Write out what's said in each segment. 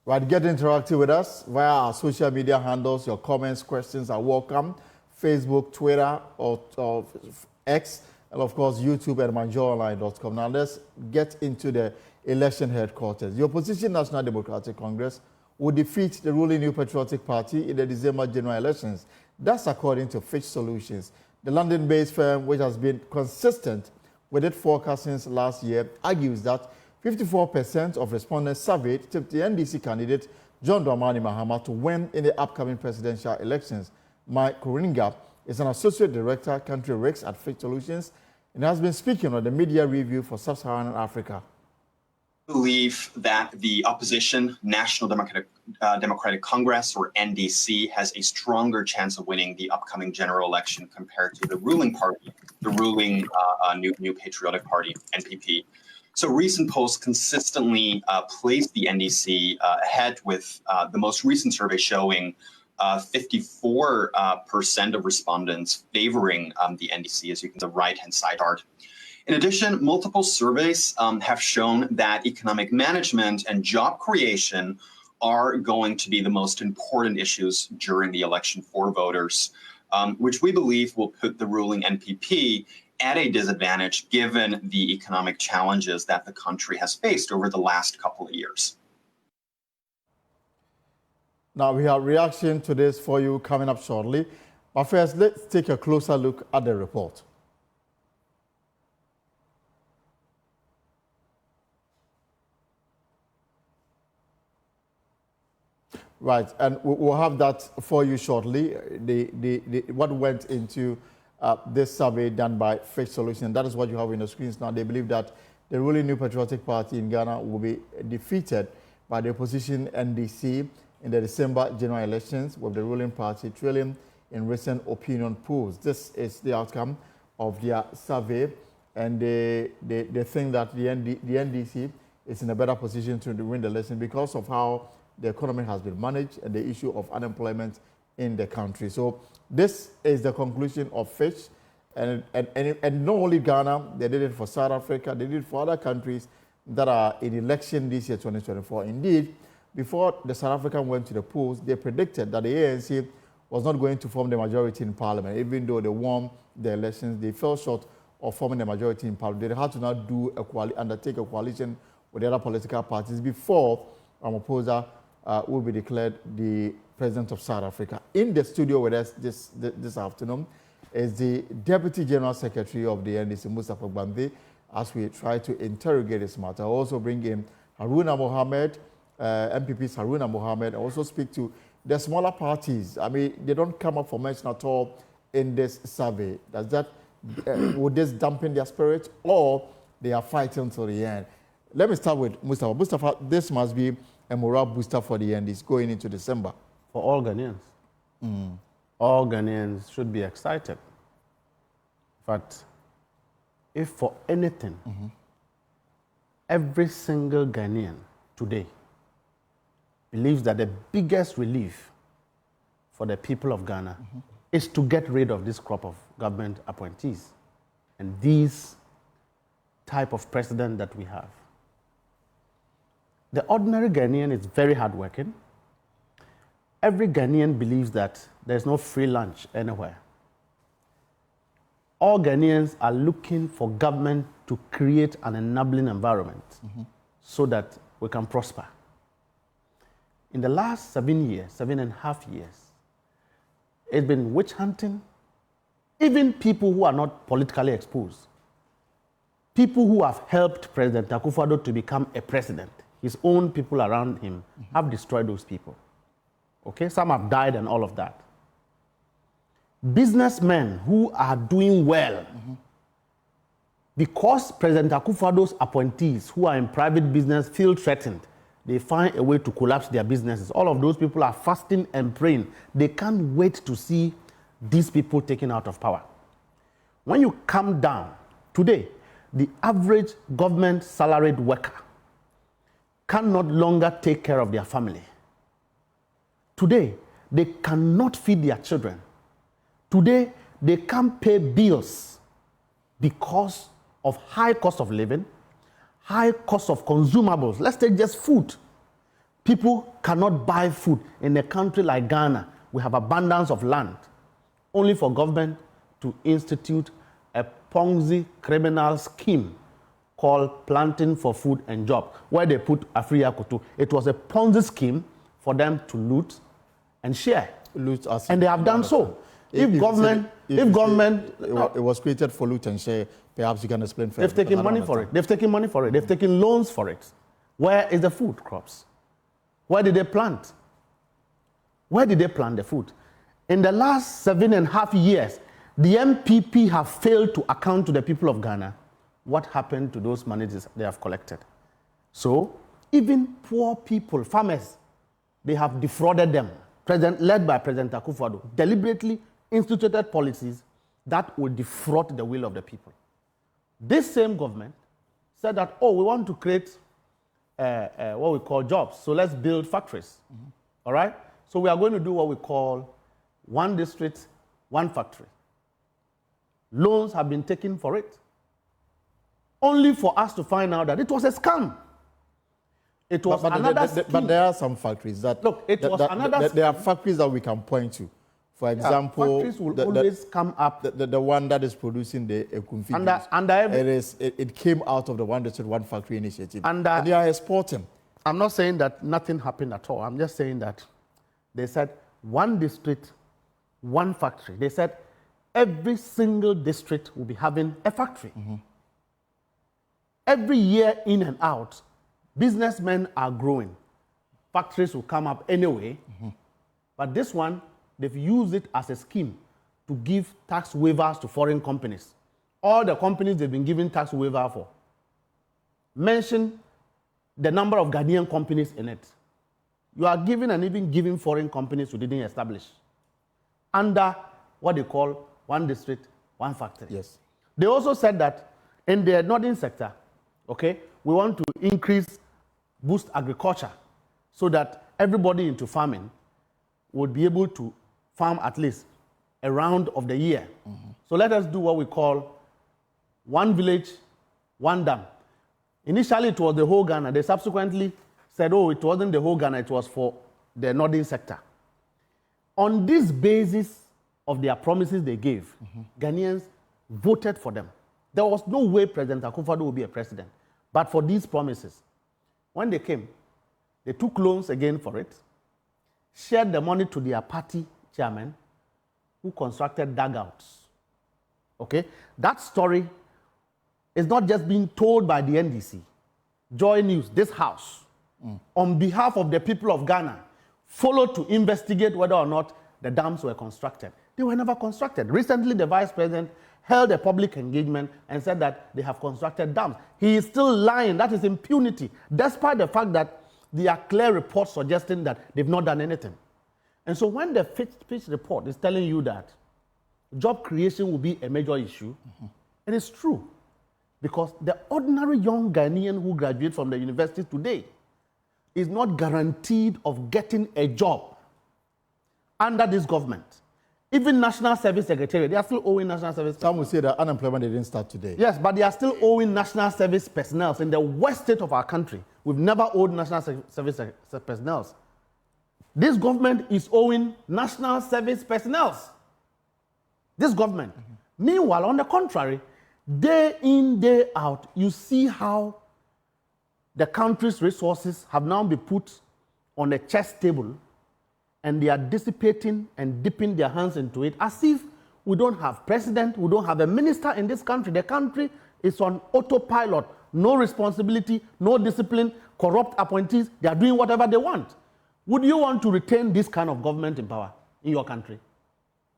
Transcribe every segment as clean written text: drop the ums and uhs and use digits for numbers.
Right, get interactive with us via our social media handles. Your comments, questions are welcome. Facebook, Twitter, or X, and of course YouTube at manjoonline.com. Now let's get into the election headquarters. The opposition National Democratic Congress will defeat the ruling New Patriotic Party in the December general elections. That's according to Fitch Solutions. The London-based firm, which has been consistent with its forecast since last year, argues that 54% of respondents surveyed tipped the NDC candidate John Dramani Mahama to win in the upcoming presidential elections. Mike Kuringa is an associate director, country risks at Fitch Solutions, and has been speaking on the media review for Sub-Saharan Africa. I believe that the opposition, National Democratic Congress, or NDC, has a stronger chance of winning the upcoming general election compared to the ruling party, the ruling New Patriotic Party, NPP. So recent polls consistently placed the NDC ahead, with the most recent survey showing 54% of respondents favoring the NDC, as you can see the right-hand side chart. In addition, multiple surveys have shown that economic management and job creation are going to be the most important issues during the election for voters, which we believe will put the ruling NPP at a disadvantage given the economic challenges that the country has faced over the last couple of years. Now, we have reaction to this for you coming up shortly. But first, let's take a closer look at the report. Right, and we'll have that for you shortly, what went into this survey done by Fitch Solutions. That is what you have in the screens now. They believe that the ruling New Patriotic Party in Ghana will be defeated by the opposition NDC in the December general elections, with the ruling party trailing in recent opinion polls. This is the outcome of their survey, and they think that the NDC is in a better position to win the election because of how the economy has been managed and the issue of unemployment in the country. So this is the conclusion of Fitch, and not only Ghana, they did it for South Africa, they did it for other countries that are in election this year, 2024. Indeed, before the South African went to the polls, they predicted that the ANC was not going to form the majority in parliament. Even though they won the elections, they fell short of forming the majority in parliament. They had to now undertake a coalition with the other political parties before Ramaphosa will be declared the president of South Africa. In the studio with us this afternoon is the Deputy General Secretary of the NDC, Mustapha Gbambe, as we try to interrogate this matter. I'll also bring in Haruna Mohammed, MPP's Haruna Mohammed, and also speak to the smaller parties. I mean, they don't come up for mention at all in this survey. Does that, would this dampen their spirit, or they are fighting until the end? Let me start with Mustapha. Mustapha, this must be a morale booster for the NDC going into December. For all Ghanaians. All Ghanaians should be excited. But if for anything, every single Ghanaian today believes that the biggest relief for the people of Ghana is to get rid of this crop of government appointees and these type of president that we have. The ordinary Ghanaian is very hardworking. Every Ghanaian believes that there's no free lunch anywhere. All Ghanaians are looking for government to create an enabling environment so that we can prosper. In the last 7.5 years, it's been witch hunting. Even people who are not politically exposed, people who have helped President Akufo-Addo to become a president, his own people around him have destroyed those people. Okay, some have died and all of that. Businessmen who are doing well, because President Akufo-Addo's appointees who are in private business feel threatened, they find a way to collapse their businesses. All of those people are fasting and praying. They can't wait to see these people taken out of power. When you come down, today, the average government salaried worker can no longer take care of their family. Today, they cannot feed their children. Today, they can't pay bills because of high cost of living, high cost of consumables. Let's take just food. People cannot buy food. In a country like Ghana, we have abundance of land, only for government to institute a Ponzi criminal scheme called Planting for Food and Job, where they put Afriya Kutu. It was a Ponzi scheme for them to loot and share. Loot us. And they have done so. If government, it was created for loot and share, perhaps you can explain further. They've taken money for it. They've taken money for it. They've taken loans for it. Where is the food crops? Where did they plant? Where did they plant the food? In the last 7.5 years, the MPP have failed to account to the people of Ghana what happened to those monies they have collected. So, even poor people, farmers, they have defrauded them. Led by President Akufo-Addo, deliberately instituted policies that will defraud the will of the people. This same government said that, oh, we want to create what we call jobs, so let's build factories. All right? So we are going to do what we call one district, one factory. Loans have been taken for it, only for us to find out that it was a scam. It was another scheme. But there are some factories that... Look, it was another scheme. There are factories that we can point to. For example... factories will always come up. The one that is producing the Ekumfi. It came out of the One District, One Factory initiative. And they are exporting. I'm not saying that nothing happened at all. I'm just saying that they said one district, one factory. They said every single district will be having a factory. Every year in and out, businessmen are growing. Factories will come up anyway. But this one, they've used it as a scheme to give tax waivers to foreign companies. All the companies they've been giving tax waiver for. Mention the number of Ghanaian companies in it. You are giving and even giving foreign companies who didn't establish under what they call one district, one factory. Yes. They also said that in the northern sector, okay, we want to boost agriculture so that everybody into farming would be able to farm at least a round of the year. So let us do what we call one village, one dam. Initially, it was the whole Ghana. They subsequently said, oh, it wasn't the whole Ghana, it was for the northern sector. On this basis of their promises they gave, Ghanaians voted for them. There was no way President Akufo-Addo would be a president. But for these promises, when they came, they took loans again for it, shared the money to their party chairman, who constructed dugouts. Okay? That story is not just being told by the NDC. Joy News, this house, on behalf of the people of Ghana, followed to investigate whether or not the dams were constructed. They were never constructed. Recently, the vice president held a public engagement and said that they have constructed dams. He is still lying. That is impunity, despite the fact that there are clear reports suggesting that they've not done anything. And so when the Fitch report is telling you that job creation will be a major issue, it is true. Because the ordinary young Ghanaian who graduates from the university today is not guaranteed of getting a job under this government. Even National Service Secretariat, they are still owing National Service. Some will say that unemployment didn't start today. Yes, but they are still owing National Service personnel. In the worst state of our country, we've never owed National Service personnel. This government is owing National Service personnel. This government. Meanwhile, on the contrary, day in, day out, you see how the country's resources have now been put on a chess table and they are dissipating and dipping their hands into it as if we don't have president, we don't have a minister in this country. The country is on autopilot, no responsibility, no discipline, corrupt appointees. They are doing whatever they want. Would you want to retain this kind of government in power in your country?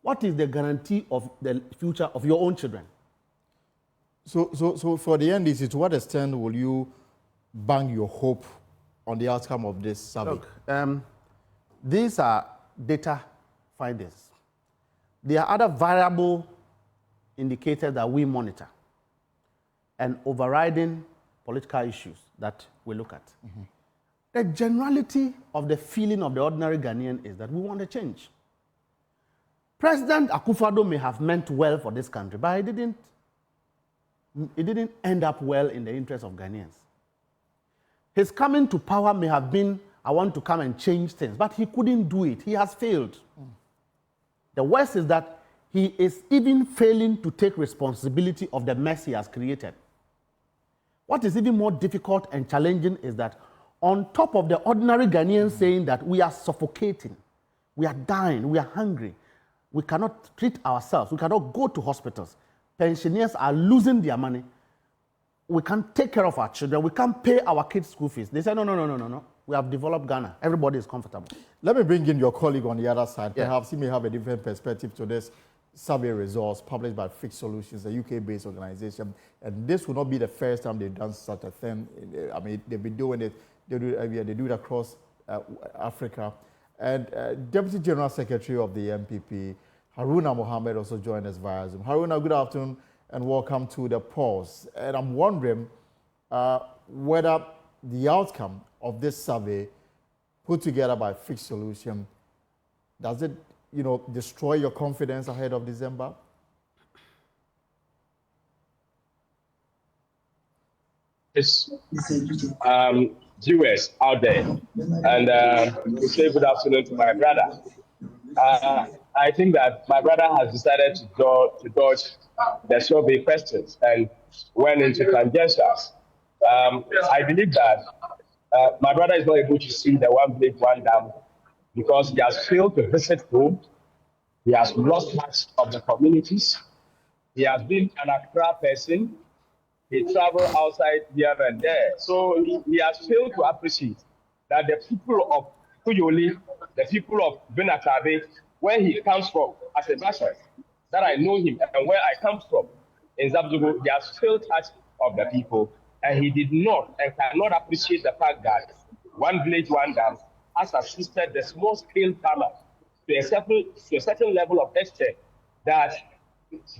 What is the guarantee of the future of your own children? So for the NDC, to what extent will you bang your hope on the outcome of this survey? Look, these are data findings. There are other variable indicators that we monitor and overriding political issues that we look at. The generality of the feeling of the ordinary Ghanaian is that we want a change. President Akufo-Addo may have meant well for this country, but it didn't end up well in the interest of Ghanaians. His coming to power may have been I want to come and change things. But he couldn't do it. He has failed. The worst is that he is even failing to take responsibility of the mess he has created. What is even more difficult and challenging is that on top of the ordinary Ghanaians saying that we are suffocating, we are dying, we are hungry, we cannot treat ourselves, we cannot go to hospitals, pensioners are losing their money, we can't take care of our children, we can't pay our kids' school fees. They say, no. We have developed Ghana. Everybody is comfortable. Let me bring in your colleague on the other side. Yeah. Perhaps he may have a different perspective to this survey results published by Fitch Solutions, a UK-based organization. And this will not be the first time they've done such a thing. I mean, they've been doing it. They do it every year. They do it across Africa. And Deputy General Secretary of the MPP, Haruna Mohammed, also joined us via Zoom. Haruna, good afternoon and welcome to the pause. And I'm wondering whether the outcome of this survey put together by Fitch Solutions, does it, destroy your confidence ahead of December? Viewers out there, and we say good afternoon to my brother. I think that my brother has decided to dodge the survey questions and went into tangentials. I believe that my brother is not able to see the one village, one dam because he has failed to visit home. He has lost touch of the communities. He has been an Accra person. He traveled outside here and there. So he has failed to appreciate that the people of Kuyoli, the people of Benakabe, where he comes from as a Bashan, that I know him and where I come from in Zabzugu, he has failed touch of the people. And he did not and cannot appreciate the fact that one village, one dam has assisted the small-scale farmer to a certain level of extent that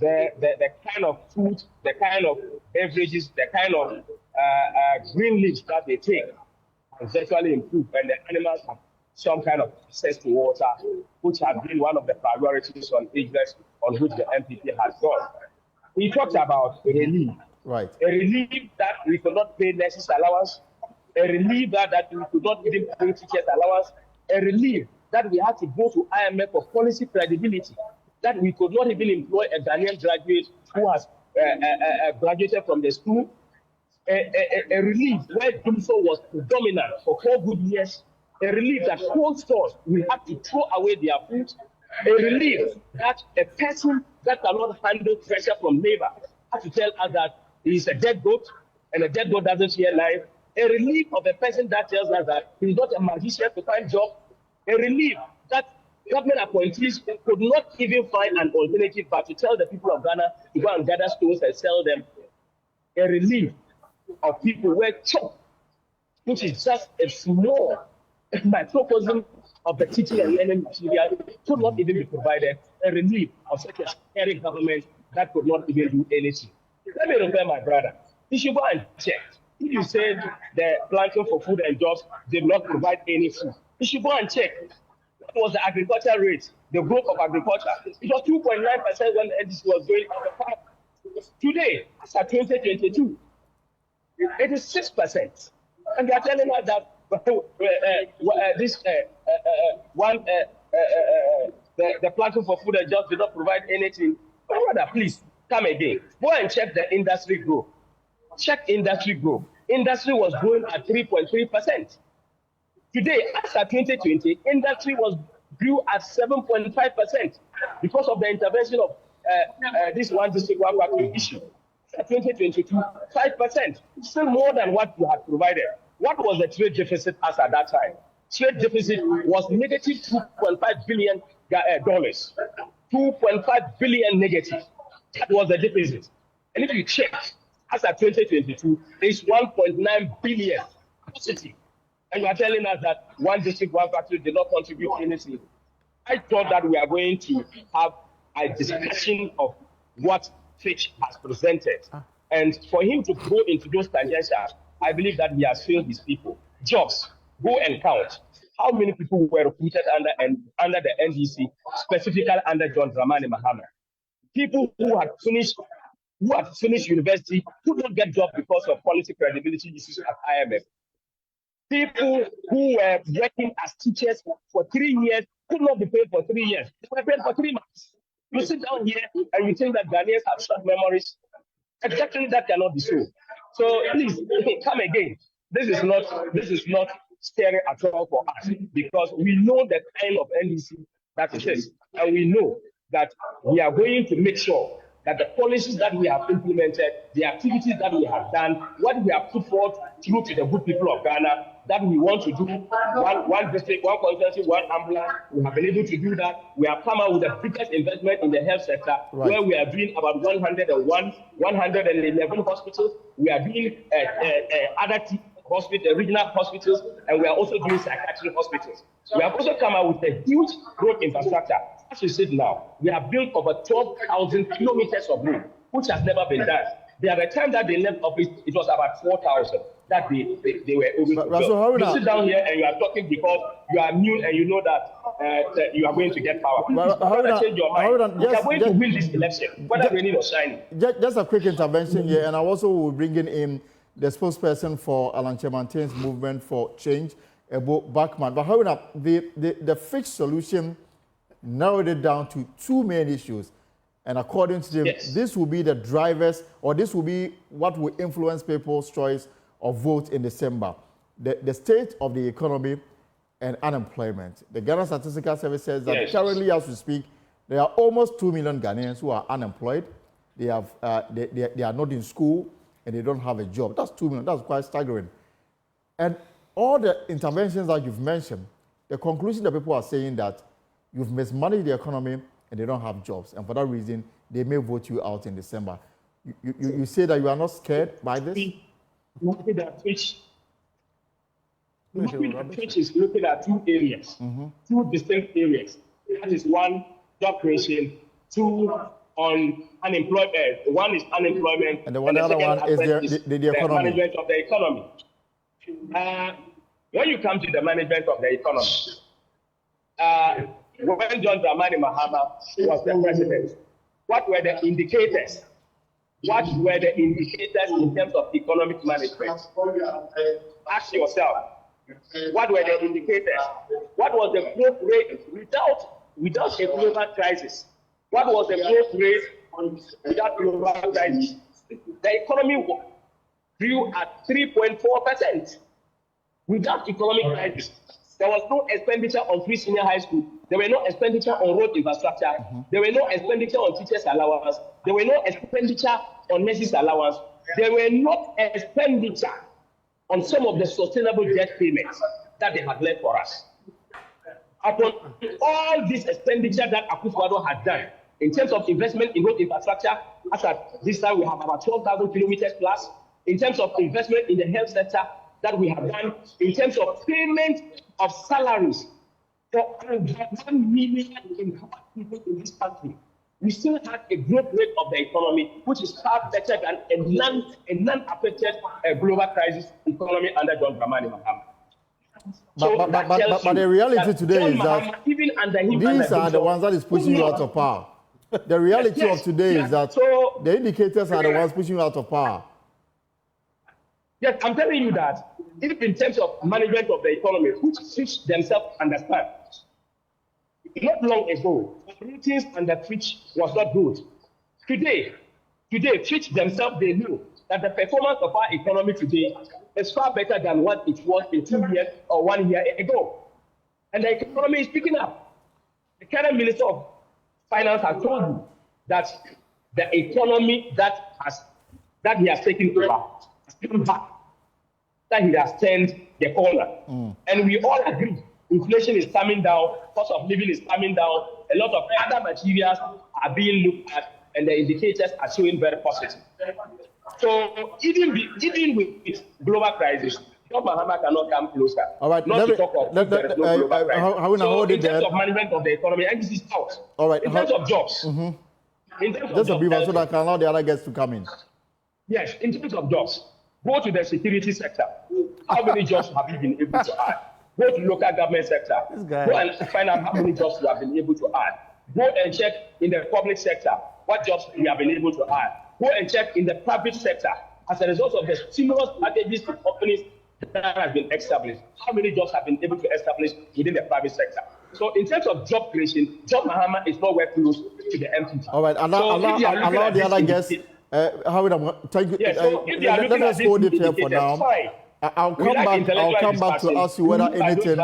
the kind of food, the kind of beverages, the kind of green leaves that they take has virtually improved, and the animals have some kind of access to water, which has been one of the priorities on agencies on which the MPP has gone. He talked about relief. Right. A relief that we could not pay nurses allowance, a relief that we could not even pay teachers allowance, a relief that we had to go to IMF for policy credibility, that we could not even employ a Ghanaian graduate who has graduated from the school, a relief where Dumso was predominant for 4 good years, a relief that cold stores will have to throw away their food, a relief that a person that cannot handle pressure from neighbor has to tell us that he is a dead goat and a dead goat doesn't share life, a relief of a person that tells us that he's not a magician to find job, a relief that government appointees could not even find an alternative but to tell the people of Ghana to go and gather stones and sell them, a relief of people where chop, which is just a small microcosm of the teaching and learning material, could not even be provided, a relief of such a scary government that could not even do anything. Let me refer my brother. You should go and check. If you said the planting for food and jobs did not provide any food, you should go and check. What was the agriculture rate, the growth of agriculture? It was 2.9% when the NDC was going on the farm. Today, as at 2022, it is 6%. And they are telling us that the planting for food and jobs did not provide anything. My brother, please come again. Go and check the industry growth. Check industry growth. Industry was growing at 3.3%. Today, as at 2020, industry grew at 7.5% because of the intervention of this one district, one factory issue. At 2022, 5%, still more than what you had provided. What was the trade deficit as at that time? Trade deficit was negative $2.5 billion. 2.5 billion negative. That was the deficit. And if you check, as at 2022, it's 1.9 billion positive. And you are telling us that one district, one factory did not contribute anything. I thought that we are going to have a discussion of what Fitch has presented. And for him to go into those tangentials, I believe that he has failed his people. Jobs, go and count. How many people were recruited under the NDC, specifically under John Dramani Mahama? People who had finished university could not get jobs because of policy credibility issues at IMF. People who were working as teachers for 3 years could not be paid for 3 years. They were paid for 3 months. You sit down here and you think that Ghanaians have short memories. Exactly, that cannot be so. So please come again. This is not scary at all for us, because we know the kind of NDC that it is, and we know that we are going to make sure that the policies that we have implemented, the activities that we have done, what we have put forth through to the good people of Ghana, that we want to do one district, one constituency, one ambulance. We have been able to do that. We have come out with the biggest investment in the health sector, where we are doing about 111 hospitals. We are doing other hospitals, regional hospitals, and we are also doing psychiatric hospitals. We have also come out with a huge road infrastructure. As you said now, we have built over 12,000 kilometers of road, which has never been done. By the time that they left office, it was about 4,000 that they were able to build. You sit down here and you are talking because you are new and you know that you are going to get power. Change your mind. You are going to win this election, whether raining or shining. Just a quick intervention here, and I also will bring in the spokesperson for Alan Chemantin's movement for change, Ebo Bachman. But however, the Fitch solution narrowed it down to 2 main issues. And according to them, this will be the drivers, or this will be what will influence people's choice of vote in December. The state of the economy and unemployment. The Ghana Statistical Service says that currently, as we speak, there are almost 2 million Ghanaians who are unemployed. They are not in school and they don't have a job. That's 2 million. That's quite staggering. And all the interventions that you've mentioned, the conclusion that people are saying that you've mismanaged the economy and they don't have jobs. And for that reason, they may vote you out in December. You say that you are not scared by this? Looking at Fitch is looking at 2 areas, 2 distinct areas. That is 1, job creation, 2, on unemployment. 1 is unemployment, and the other one is the economy. Management of the economy. When you come to the management of the economy, when John Dramani Mahama was the president, what were the indicators? What were the indicators in terms of economic management? Ask yourself, what were the indicators? What was the growth rate without a global crisis? What was the growth rate without global crisis? The economy grew at 3.4% without economic crisis. There was no expenditure on free senior high school. There were no expenditure on road infrastructure. There were no expenditure on teachers' allowance. There were no expenditure on nurses' allowance. There were not expenditure on some of the sustainable debt payments that they had left for us. Upon all this expenditure that Akufo-Addo had done in terms of investment in road infrastructure, as at this time we have about 12,000 kilometers plus. In terms of investment in the health sector that we have done, in terms of payment of salaries for 1 million people in this country, we still have a growth rate of the economy which is far better than a non-affected global crisis economy under John Dramani Mahama. But the reality today is that even under him, these are the ones that is pushing you out of power. The reality of today is that the indicators are the ones pushing you out of power. Yes, I'm telling you that even in terms of management of the economy, which Fitch themselves understand, not long ago, the ratings under Fitch was not good. Today, Fitch themselves, they knew that the performance of our economy today is far better than what it was in 2 years or 1 year ago. And the economy is picking up. The current Minister of Finance has told you that the economy that he has taken over has come back, that he has turned the corner. And we all agree, inflation is coming down, cost of living is coming down, a lot of other materials are being looked at, and the indicators are showing very positive. So even with global crisis, John Mahama cannot come closer. All right, not to talk of global crisis. So in terms of management of the economy, and this is out. All right, in terms of jobs, in terms of just a jobs, brief so that I can allow the other guests to come in. Yes, in terms of jobs, go to the security sector. How many jobs have you been able to add? Go to local government sector. Go and find out how many jobs you have been able to add. Go and check in the public sector what jobs we have been able to add. Go and check in the private sector. As a result of the stimulus packages to companies that has been established? How many jobs have been able to establish within the private sector? So in terms of job creation, John Mahama is nowhere close to the MPP. All right, allow the other guests. Howard, thank you. Yes, so if they are looking let us at hold it these here for now. fine. I'll come back to ask you whether anything.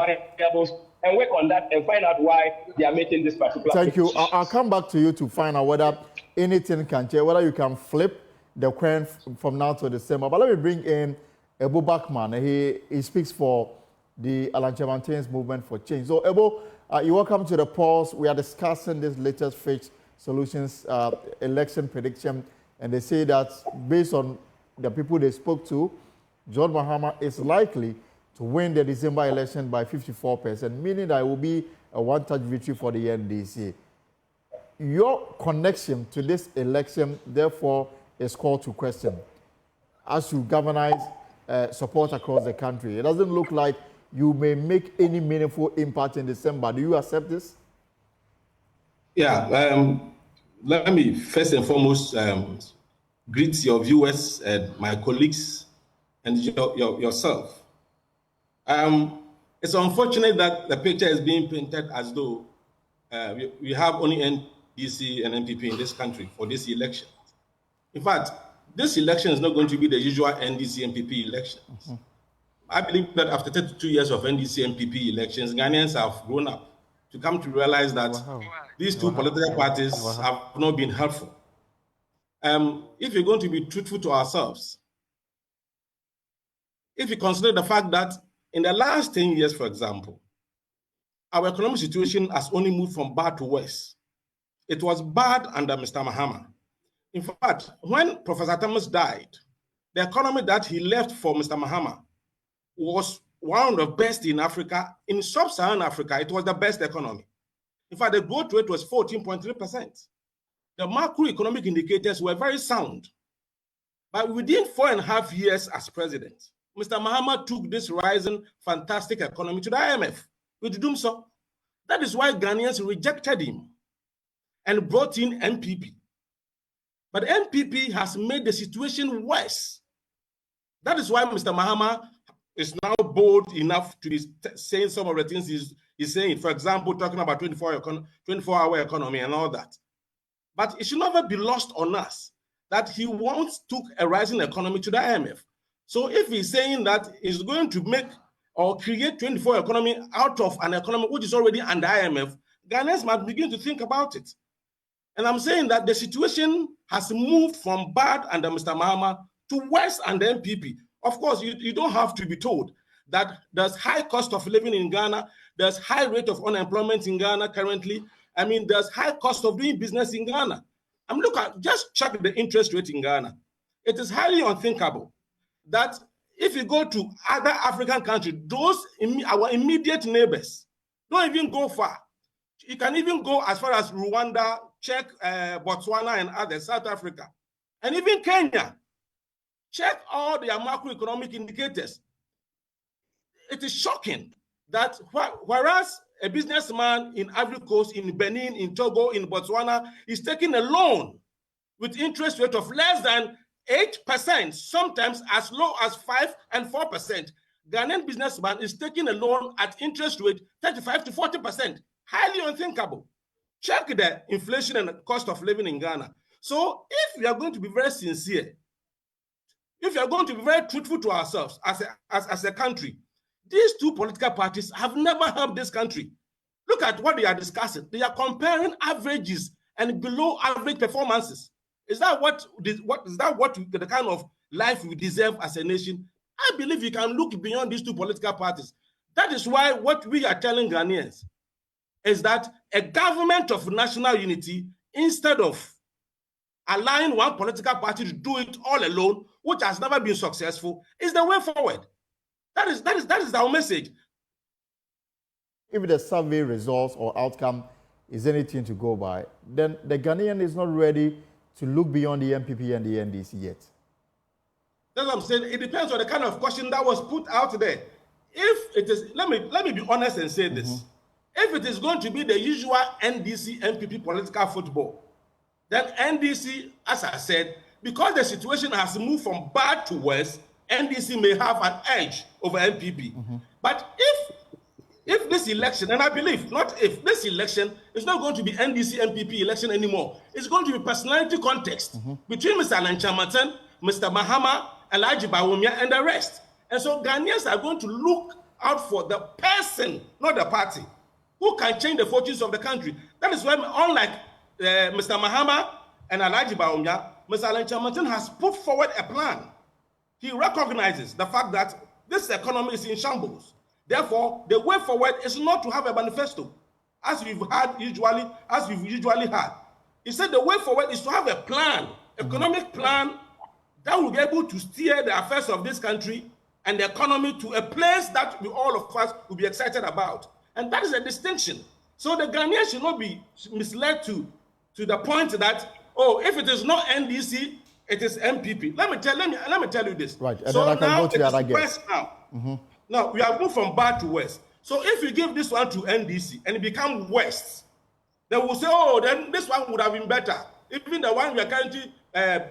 And work on that and find out why they are making this particular. Thank you. I'll come back to you to find out whether anything can change, whether you can flip the coin from now to December. But let me bring in Ebo Bachman. He speaks for the Alan Chemantain's movement for change. So Ebo, you're welcome to the pause. We are discussing this latest Fitch Solutions election prediction, and they say that based on the people they spoke to, John Mahama is likely to win the December election by 54%, meaning that it will be a one-touch victory for the NDC. Your connection to this election, therefore, is called to question. As you galvanize support across the country, it doesn't look like you may make any meaningful impact in December. Do you accept this? Yeah. Let me first and foremost greet your viewers and my colleagues and yourself. It's unfortunate that the picture is being painted as though we have only NDC and NPP in this country for this election. In fact, this election is not going to be the usual NDC NPP elections. Mm-hmm. I believe that after 32 years of NDC NPP elections, Ghanaians have grown up to come to realize that these two political parties have not been helpful. If you're going to be truthful to ourselves, if you consider the fact that in the last 10 years, for example, our economic situation has only moved from bad to worse. It was bad under Mr. Mahama. In fact, when Professor Thomas died, the economy that he left for Mr. Mahama was one of the best in Africa. In sub-Saharan Africa, it was the best economy. In fact, the growth rate was 14.3%. The macroeconomic indicators were very sound. But within 4.5 years as president, Mr. Mahama took this rising, fantastic economy to the IMF with doom so. That is why Ghanaians rejected him and brought in NPP. But NPP has made the situation worse. That is why Mr. Mahama is now bold enough to be saying some of the things he's saying. For example, talking about 24-hour economy and all that. But it should never be lost on us that he once took a rising economy to the IMF. So if he's saying that he's going to make or create 24 economy out of an economy which is already under IMF, Ghanaians must begin to think about it. And I'm saying that the situation has moved from bad under Mr. Mahama to worse under NPP. Of course, you don't have to be told that there's high cost of living in Ghana, there's high rate of unemployment in Ghana currently. I mean, there's high cost of doing business in Ghana. Just check the interest rate in Ghana. It is highly unthinkable that if you go to other African countries, our immediate neighbors, don't even go far. You can even go as far as Rwanda, check Botswana and others, South Africa, and even Kenya. Check all their macroeconomic indicators. It is shocking that whereas a businessman in Ivory Coast, in Benin, in Togo, in Botswana is taking a loan with interest rate of less than 8%, sometimes as low as 5% and 4%. Ghanaian businessman is taking a loan at interest rate 35 to 40%. Highly unthinkable. Check the inflation and the cost of living in Ghana. So if we are going to be very sincere, if we are going to be very truthful to ourselves as a country, these two political parties have never helped this country. Look at what they are discussing. They are comparing averages and below average performances. Is that the kind of life we deserve as a nation? I believe you can look beyond these two political parties. That is why what we are telling Ghanaians is that a government of national unity, instead of allowing one political party to do it all alone, which has never been successful, is the way forward. That is our message. If the survey results or outcome is anything to go by, then the Ghanaian is not ready to look beyond the NPP and the NDC yet. That's what I'm saying. It depends on the kind of question that was put out there. If it is, let me be honest and say this. If it is going to be the usual NDC, NPP political football, then NDC, as I said, because the situation has moved from bad to worse, NDC may have an edge over MPP. But if this election, and I believe, not if, this election is not going to be NDC MPP election anymore, it's going to be personality contest between Mr. Alan Chamatan, Mr. Mahama, Elijah Bawumia, and the rest. And so Ghanaians are going to look out for the person, not the party, who can change the fortunes of the country. That is why, unlike Mr. Mahama and Elijah Bawumia, Mr. Alan Chamatan has put forward a plan. He recognizes the fact that this economy is in shambles. Therefore, the way forward is not to have a manifesto, as we've usually had. He said the way forward is to have a plan, economic plan that will be able to steer the affairs of this country and the economy to a place that all of us will be excited about. And that is a distinction. So the Ghanaians should not be misled to the point that, oh, if it is not NDC, it is MPP. Let me tell you this. Right, and so then I can now go to the other it's west now. Now we have moved from bad to west. So if you give this one to NDC and it becomes west, they will say, oh, then this one would have been better. Even the one we are currently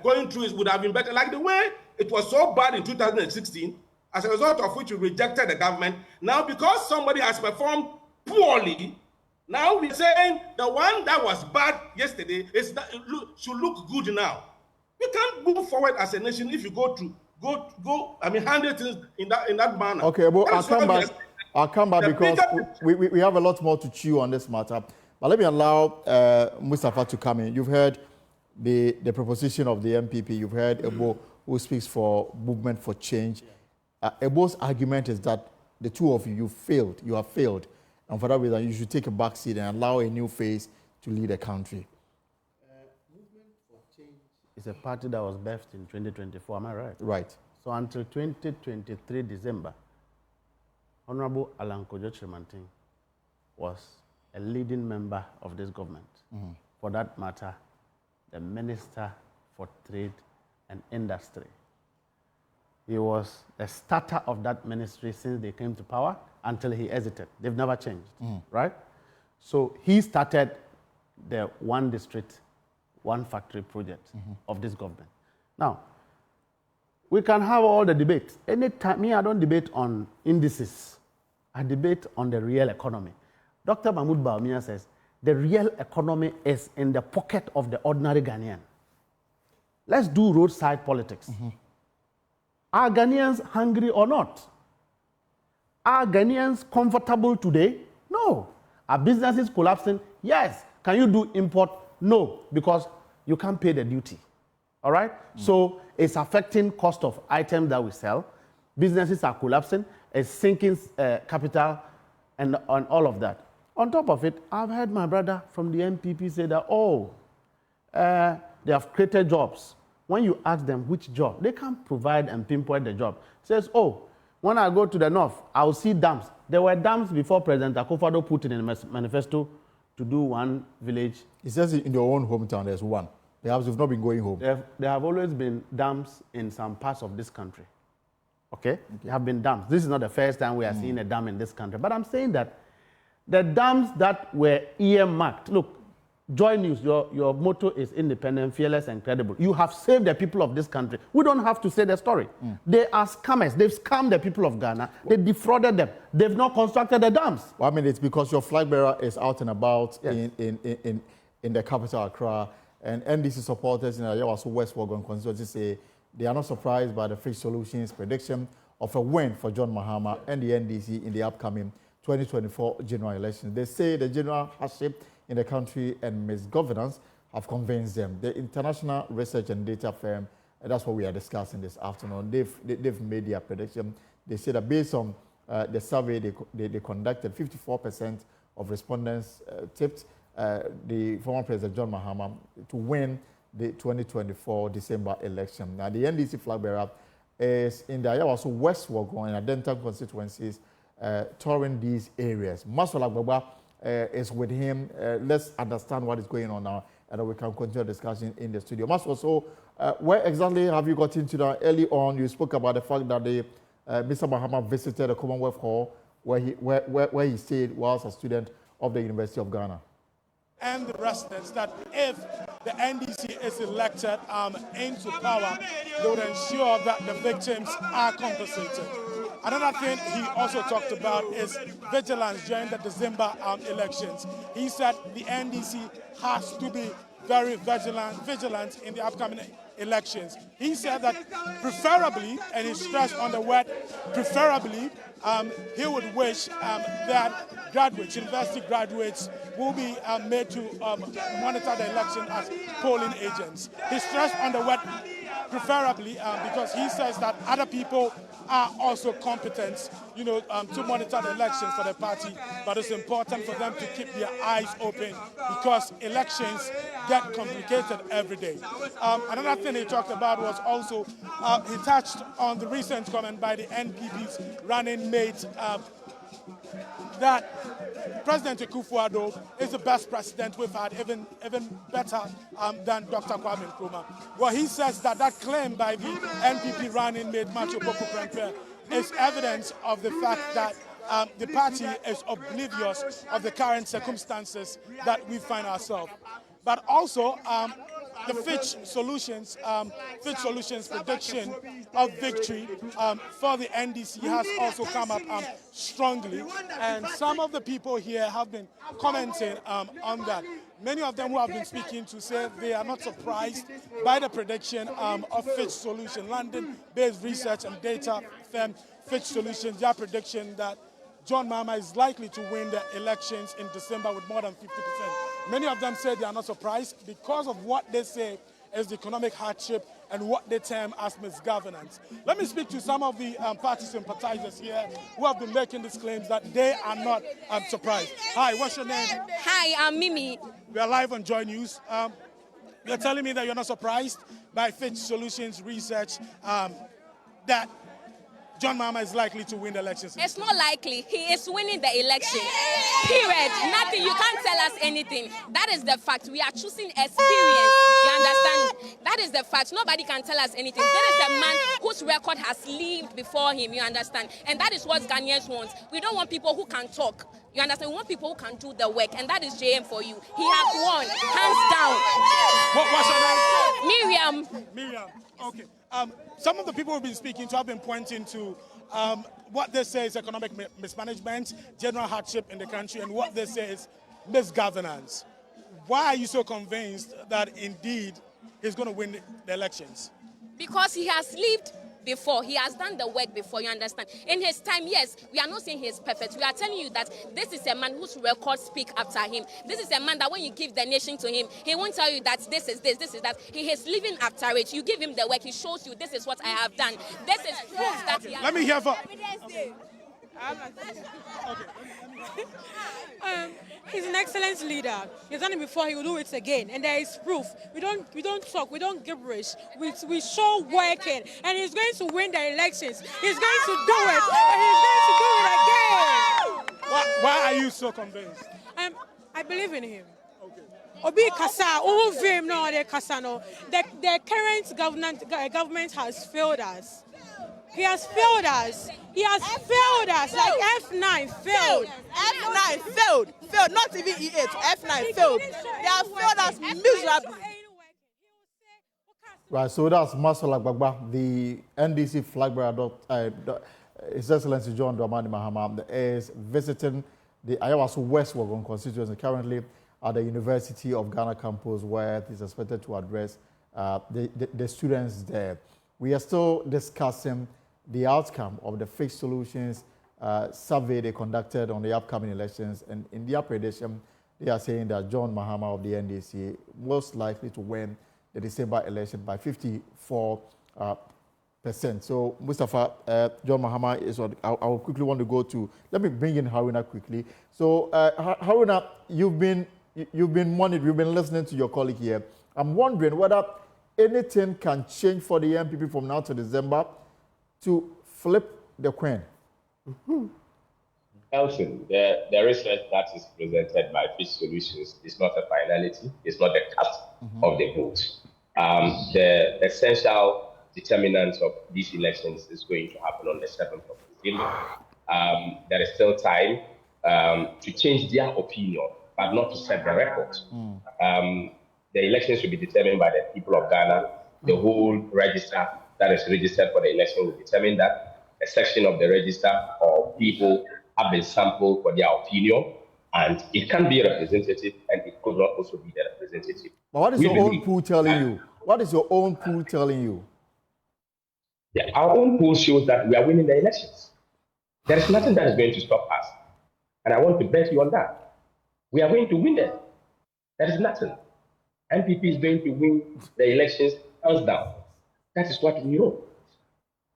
going through would have been better. Like the way it was so bad in 2016, as a result of which we rejected the government. Now, because somebody has performed poorly, now we're saying the one that was bad yesterday should look good now. We can't move forward as a nation if you handle things in that manner. Okay, well, I'll come back because we have a lot more to chew on this matter. But let me allow Mustafa to come in. You've heard the proposition of the MPP. You've heard Ebo, who speaks for movement for change. Ebo's argument is that the two of you have failed. And for that reason, you should take a back seat and allow a new face to lead the country. Movement for Change is a party that was birthed in 2024, am I right? Right. So until 2023 December, Honorable Alan Kojo-Kyerematen was a leading member of this government. For that matter, the Minister for Trade and Industry. He was the starter of that ministry since they came to power until he exited. They've never changed, right? So he started the one district, one factory project of this government. Now, we can have all the debates. Anytime, I don't debate on indices. I debate on the real economy. Dr. Mahmoud Bawumia says, the real economy is in the pocket of the ordinary Ghanaian. Let's do roadside politics. Are Ghanaians hungry or not? Are Ghanaians comfortable today? No. Are businesses collapsing? Yes. Can you do import? No, because you can't pay the duty. All right? So it's affecting cost of items that we sell. Businesses are collapsing. It's sinking capital and all of that. On top of it, I've heard my brother from the MPP say that, they have created jobs. When you ask them which job, they can't provide and pinpoint the job. Says, oh, when I go to the north, I'll see dams. There were dams before President Akufo-Addo put in a manifesto to do one village. He says in your own hometown there's one. Perhaps you've not been going home. There have always been dams in some parts of this country. Okay? There have been dams. This is not the first time we are seeing a dam in this country. But I'm saying that the dams that were earmarked, look, Joy News, your motto is independent, fearless, and credible. You have saved the people of this country. We don't have to say the story. They are scammers. They've scammed the people of Ghana. They defrauded them. They've not constructed the dams. Well, I mean, it's because your flag bearer is out and about in the capital, Accra, and NDC supporters in the Ayawaso West Wagon constituency say they are not surprised by the Fitch Solutions prediction of a win for John Mahama and the NDC in the upcoming 2024 general elections. They say the general hardship in the country and misgovernance have convinced them. The international research and data firm, and that's what we are discussing this afternoon, they've made their prediction. They say that based on the survey they conducted, 54% of respondents tipped the former President John Mahama to win the 2024 December election. Now, the NDC flag bearer is in the Ayawaso West Wagon and Adentan constituencies, touring these areas. Maswala Gbagba is with him. Let's understand what is going on now, and then we can continue the discussion in the studio. Maswala, so where exactly have you got into that? Early on, you spoke about the fact that Mr. Mahama visited the Commonwealth Hall where he stayed whilst a student of the University of Ghana. And the residents that if the NDC is elected into power, they would ensure that the victims are compensated. Another thing he also talked about is vigilance during the December elections. He said the NDC has to be very vigilant in the upcoming elections. He said that preferably, and he stressed on the word preferably, he would wish that graduates, university graduates, will be made to monitor the election as polling agents. He stressed on the word preferably because he says that other people are also competent, to monitor the elections for the party, but it's important for them to keep their eyes open because elections get complicated every day. Another thing he talked about was also, he touched on the recent comment by the NPP's running mate that President Akufo-Addo is the best president we've had, even better than Dr. Kwame Nkrumah. Well, he says that claim by the NPP running mate Macho Boko Prempeh is evidence of the fact that the party is oblivious of the current circumstances that we find ourselves. But also, the Fitch Solutions prediction of victory for the NDC has also come up strongly, and some of the people here have been commenting on that. Many of them who have been speaking to say they are not surprised by the prediction of Fitch Solutions, London-based research and data firm Fitch Solutions, their prediction that John Mahama is likely to win the elections in December with more than 50%. Many of them say they are not surprised because of what they say is the economic hardship and what they term as misgovernance. Let me speak to some of the party sympathizers here who have been making these claims that they are not surprised. Hi, what's your name? Hi, I'm Mimi. We are live on Joy News. You're telling me that you're not surprised by Fitch Solutions research that John Mahama is likely to win the elections? It's not likely. He is winning the election. Period. Nothing. You can't tell us anything. That is the fact. We are choosing experience. You understand? That is the fact. Nobody can tell us anything. There is a man whose record has lived before him. You understand? And that is what Ghanaians want. We don't want people who can talk. You understand? We want people who can do the work. And that is JM for you. He has won. Hands down. What's your name? Miriam. Miriam. Okay. Some of the people we've been speaking to have been pointing to what they say is economic mismanagement, general hardship in the country, and what they say is misgovernance. Why are you so convinced that indeed he's going to win the elections? Because he has lived before. He has done the work before, you understand? In his time, yes, we are not saying he is perfect. We are telling you that this is a man whose records speak after him. This is a man that when you give the nation to him, he won't tell you that this is this is that. He is living after it. You give him the work, he shows you this is what I have done. This is proof that he has. Let me hear from... He's an excellent leader. He's done it before, he will do it again. And there is proof. We don't talk, we don't gibberish. We show working. And he's going to win the elections. He's going to do it. And he's going to do it again. Why are you so convinced? I believe in him. Obi Kasa, no, the Kasa no. The current government has failed us. He has failed us. He has failed us. Like F9 failed. F9 failed. Failed. Not even E8. F9 failed. They have failed us miserably. Right, so that's Masala Gbagba, the NDC flag bearer, His Excellency John Dramani Mahama, is visiting the Ayawaso West Wagon constituency currently at the University of Ghana campus, where he's expected to address the students there. We are still discussing the outcome of the Fitch Solutions survey they conducted on the upcoming elections, and in their prediction, they are saying that John Mahama of the NDC most likely to win the December election by 54%. So, Mustafa, John Mahama is what I will quickly want to go to. Let me bring in Haruna quickly. So, Haruna, you've been monitoring, you've been listening to your colleague here. I'm wondering whether anything can change for the MPP from now to December to flip the coin. Elton, the research that is presented by Fitch Solutions is not a finality. It's not the cut of the vote. The essential determinant of these elections is going to happen on the 7th of December. There is still time to change their opinion, but not to set the record. the elections will be determined by the people of Ghana. The whole register that is registered for the election will determine that. A section of the register or people have been sampled for their opinion, and it can be representative and it could not also be the representative. But what is your own pool telling you? What is your own pool telling you? Yeah, our own poll shows that we are winning the elections. There is nothing that is going to stop us. And I want to bet you on that. We are going to win them. There is nothing. NPP is going to win the elections hands down. That is what we know.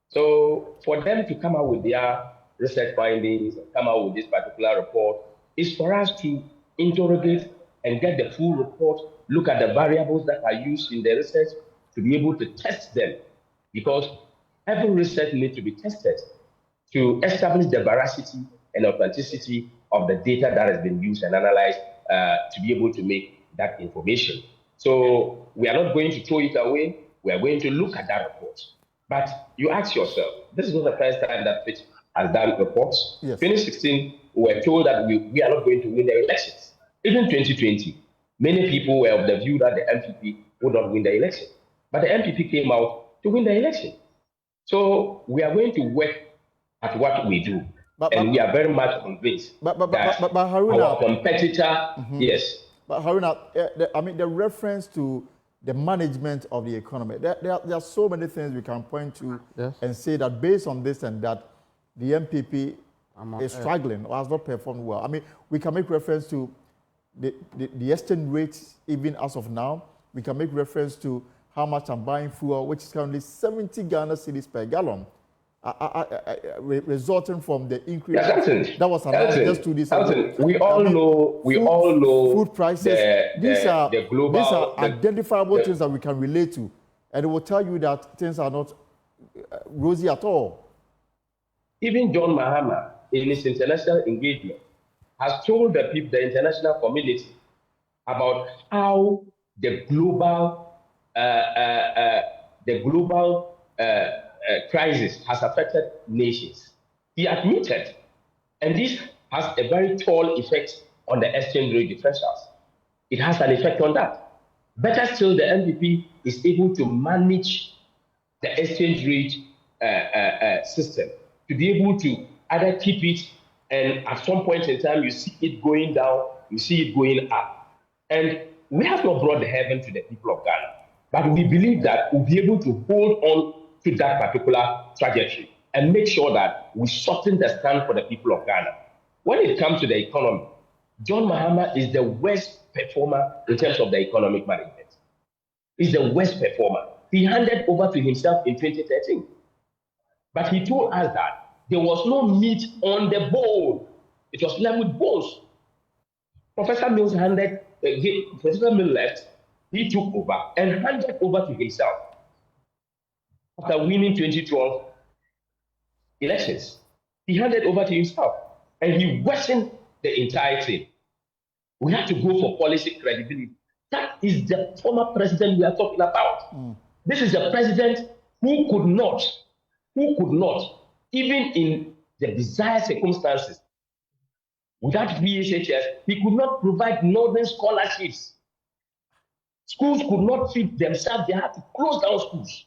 So for them to come out with their research findings, come out with this particular report, is for us to interrogate and get the full report, look at the variables that are used in the research to be able to test them. Because every research needs to be tested to establish the veracity and authenticity of the data that has been used and analyzed to be able to make that information. So we are not going to throw it away. We are going to look at that report. But you ask yourself, this is not the first time that Fitch has done reports. Yes. 2016, we were told that we are not going to win the elections. Even 2020, many people were of the view that the MPP would not win the election. But the MPP came out to win the election. So we are going to work at what we do. And we are very much convinced that Haruna, our competitor, yes. But Haruna, I mean, the reference to the management of the economy, there are so many things we can point to and say that based on this and that, the MPP is struggling or has not performed well. I mean, we can make reference to the exchange rates even as of now. We can make reference to how much I'm buying fuel, which is currently 70 Ghana cedis per gallon, resulting from the increase that was announced just 2 days ago. We all know food prices. These are identifiable things that we can relate to, and it will tell you that things are not rosy at all. Even John Mahama, in his international engagement, has told the people, the international community, about how the global crisis has affected nations. He admitted, and this has a very tall effect on the exchange rate differentials. It has an effect on that. Better still, the NDP is able to manage the exchange rate system to be able to either keep it, and at some point in time, you see it going down, you see it going up. And we have not brought the heaven to the people of Ghana, but we believe that we'll be able to hold on to that particular trajectory and make sure that we shorten the stand for the people of Ghana. When it comes to the economy, John Mahama is the worst performer in terms of the economic management. He's the worst performer. He handed over to himself in 2013. But he told us that there was no meat on the bone. It was left with bones. Professor Mills Professor Mills left, he took over and handed over to himself after winning 2012 elections. He handed over to himself and he worsened the entire thing. We have to go for policy credibility. That is the former president we are talking about. This is a president who could not, even in the desired circumstances, without VHHS, he could not provide northern scholarships. Schools could not feed themselves. They had to close down schools.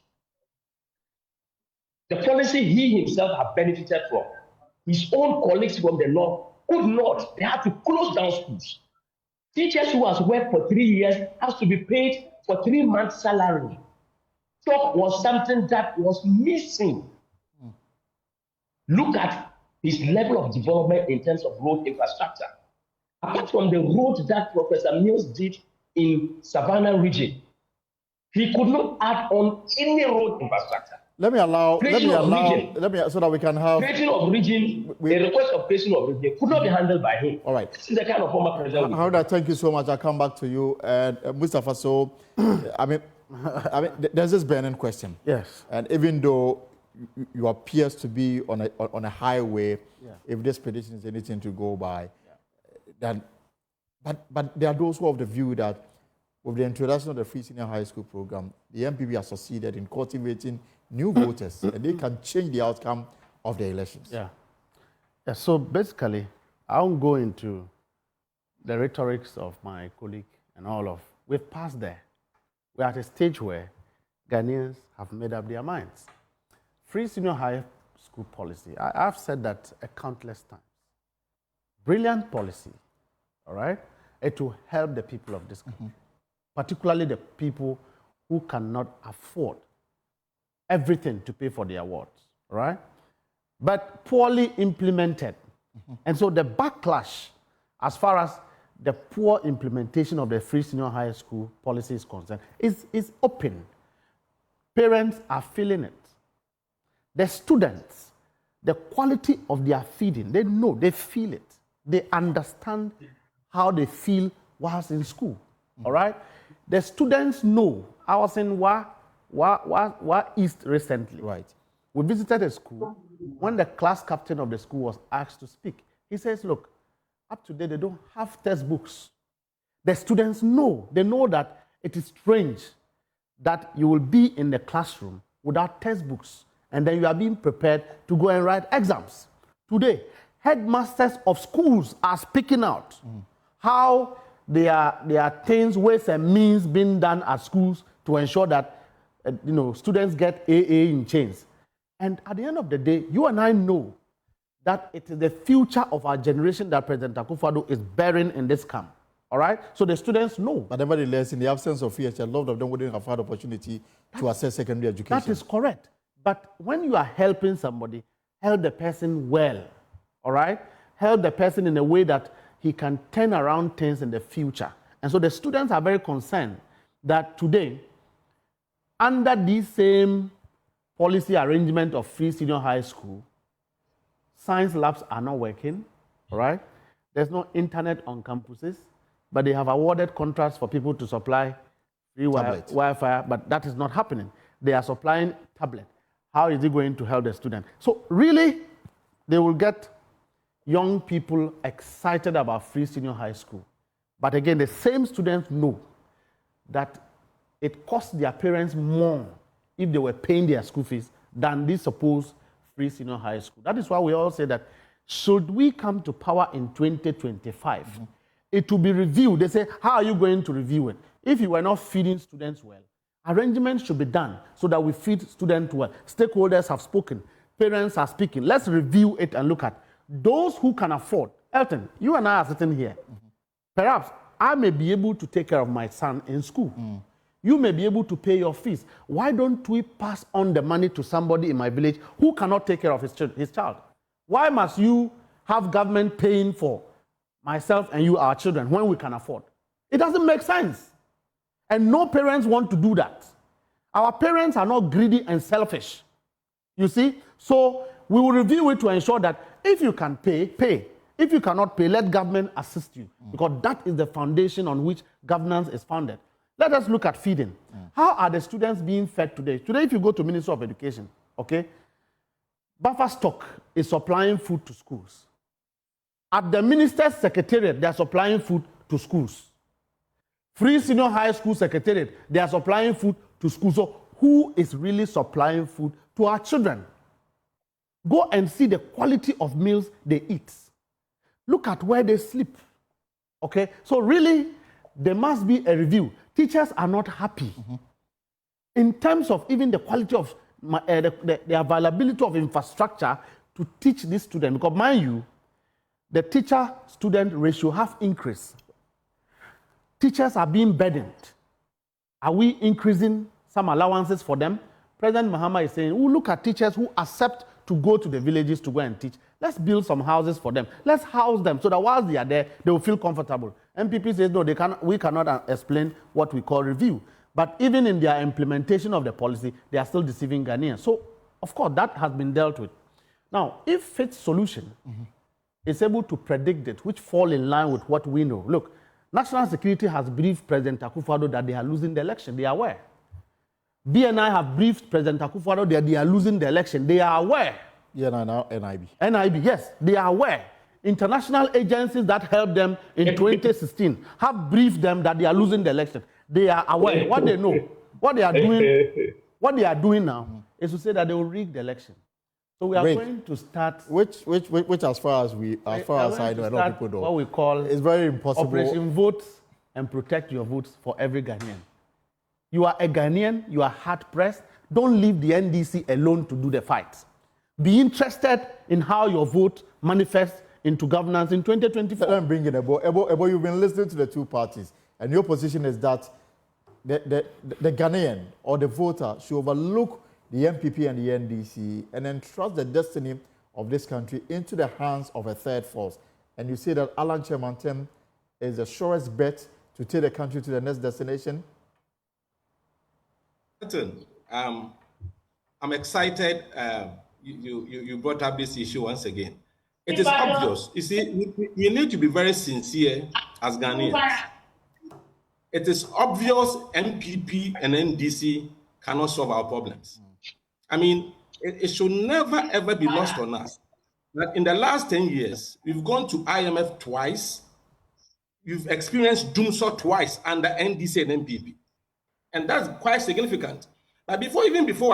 The policy he himself had benefited from, his own colleagues from the north could not. They had to close down schools. Teachers who has worked for 3 years has to be paid for 3 months' salary. Job was something that was missing. Look at his level of development in terms of road infrastructure. Apart from the road that Professor Mills did in Savannah region, he could not add on any road infrastructure. So that we can have creation of region. The request of creation of region could not be handled by him. All right. This is the kind of former president. Haruna, thank you so much. I'll come back to you. And Mustafa, so I mean, there's this burning question. Yes. And even though you appears to be on a highway, if this petition is anything to go by, then but there are those who have the view that with the introduction of the free senior high school program, the MPP has succeeded in cultivating new voters, and they can change the outcome of the elections. Yeah. So basically, I won't go into the rhetorics of my colleague and all of We've passed there. We're at a stage where Ghanaians have made up their minds. Free senior high school policy, I've said that a countless times. Brilliant policy, all right? It will help the people of this country, particularly the people who cannot afford everything to pay for the awards, all right? But poorly implemented. And so the backlash, as far as the poor implementation of the free senior high school policy is concerned, is open. Parents are feeling it. The students, the quality of their feeding, they know, they feel it. They understand how they feel whilst in school, all right? The students know. I was in Wa East recently. Right. We visited a school. When the class captain of the school was asked to speak, he says, look, up to date, they don't have textbooks. The students know. They know that it is strange that you will be in the classroom without textbooks, and then you are being prepared to go and write exams. Today, headmasters of schools are speaking out how there are things, ways and means being done at schools to ensure that students get AA in chains. And at the end of the day, you and I know that it is the future of our generation that President Akufo-Addo is bearing in this camp. All right? So the students know. But nevertheless, in the absence of fear, a lot of them wouldn't have had opportunity to access secondary education. That is correct. But when you are helping somebody, help the person well. All right? Help the person in a way that he can turn around things in the future. And so the students are very concerned that today, under this same policy arrangement of free senior high school, science labs are not working, all right? There's no internet on campuses, but they have awarded contracts for people to supply free Wi-Fi, but that is not happening. They are supplying tablet. How is it going to help the student? So really, they will get young people excited about free senior high school. But again, the same students know that it costs their parents more if they were paying their school fees than this supposed free senior high school. That is why we all say that should we come to power in 2025, it will be reviewed. They say, how are you going to review it? If you were not feeding students well, arrangements should be done so that we feed students well. Stakeholders have spoken. Parents are speaking. Let's review it and look at those who can afford. Elton, you and I are sitting here. Perhaps I may be able to take care of my son in school. You may be able to pay your fees. Why don't we pass on the money to somebody in my village who cannot take care of his child? Why must you have government paying for myself and you, our children, when we can afford? It doesn't make sense. And no parents want to do that. Our parents are not greedy and selfish. You see? So we will review it to ensure that if you can pay, pay. If you cannot pay, let government assist you. Because that is the foundation on which governance is founded. Let us look at feeding. How are the students being fed today? Today, if you go to Ministry of Education, okay, Buffer Stock is supplying food to schools. At the Minister's Secretariat, they are supplying food to schools. Free Senior High School Secretariat, they are supplying food to schools. So who is really supplying food to our children? Go and see the quality of meals they eat. Look at where they sleep. Okay? So really, there must be a review. Teachers are not happy in terms of even the quality of the availability of infrastructure to teach these students. Because mind you, the teacher-student ratio has increased. Teachers are being burdened. Are we increasing some allowances for them? President Mahama is saying, we'll look at teachers who accept to go to the villages to go and teach. Let's build some houses for them. Let's house them so that whilst they are there, they will feel comfortable. MPP says, no, we cannot explain what we call review. But even in their implementation of the policy, they are still deceiving Ghanaians. So, of course, that has been dealt with. Now, if Fitch Solutions is able to predict it, which fall in line with what we know. Look, National Security has briefed President Akufo-Addo that they are losing the election. They are aware. BNI have briefed President Akufo-Addo that they are losing the election. They are aware. Yeah, now NIB. NIB, yes, they are aware. International agencies that helped them in 2016 have briefed them that they are losing the election. They are aware. What they know, what they are doing now is to say that they will rig the election. So we are going to start. Which as far as I know, a lot of people know. What we call it's very impossible. Operation Vote and protect your votes for every Ghanaian. You are a Ghanaian, you are hard-pressed. Don't leave the NDC alone to do the fight. Be interested in how your vote manifests into governance in 2024. Let me bring in Ebo, you've been listening to the two parties, and your position is that the Ghanaian or the voter should overlook the MPP and the NDC and entrust the destiny of this country into the hands of a third force. And you say that Alan Kyerematen is the surest bet to take the country to the next destination? I'm excited you brought up this issue once again. It is obvious. You see, we need to be very sincere as Ghanaians. It is obvious MPP and NDC cannot solve our problems. I mean, it should never, ever be lost on us that in the last 10 years, we've gone to IMF twice. You've experienced doomsday twice under NDC and MPP. And that's quite significant. But before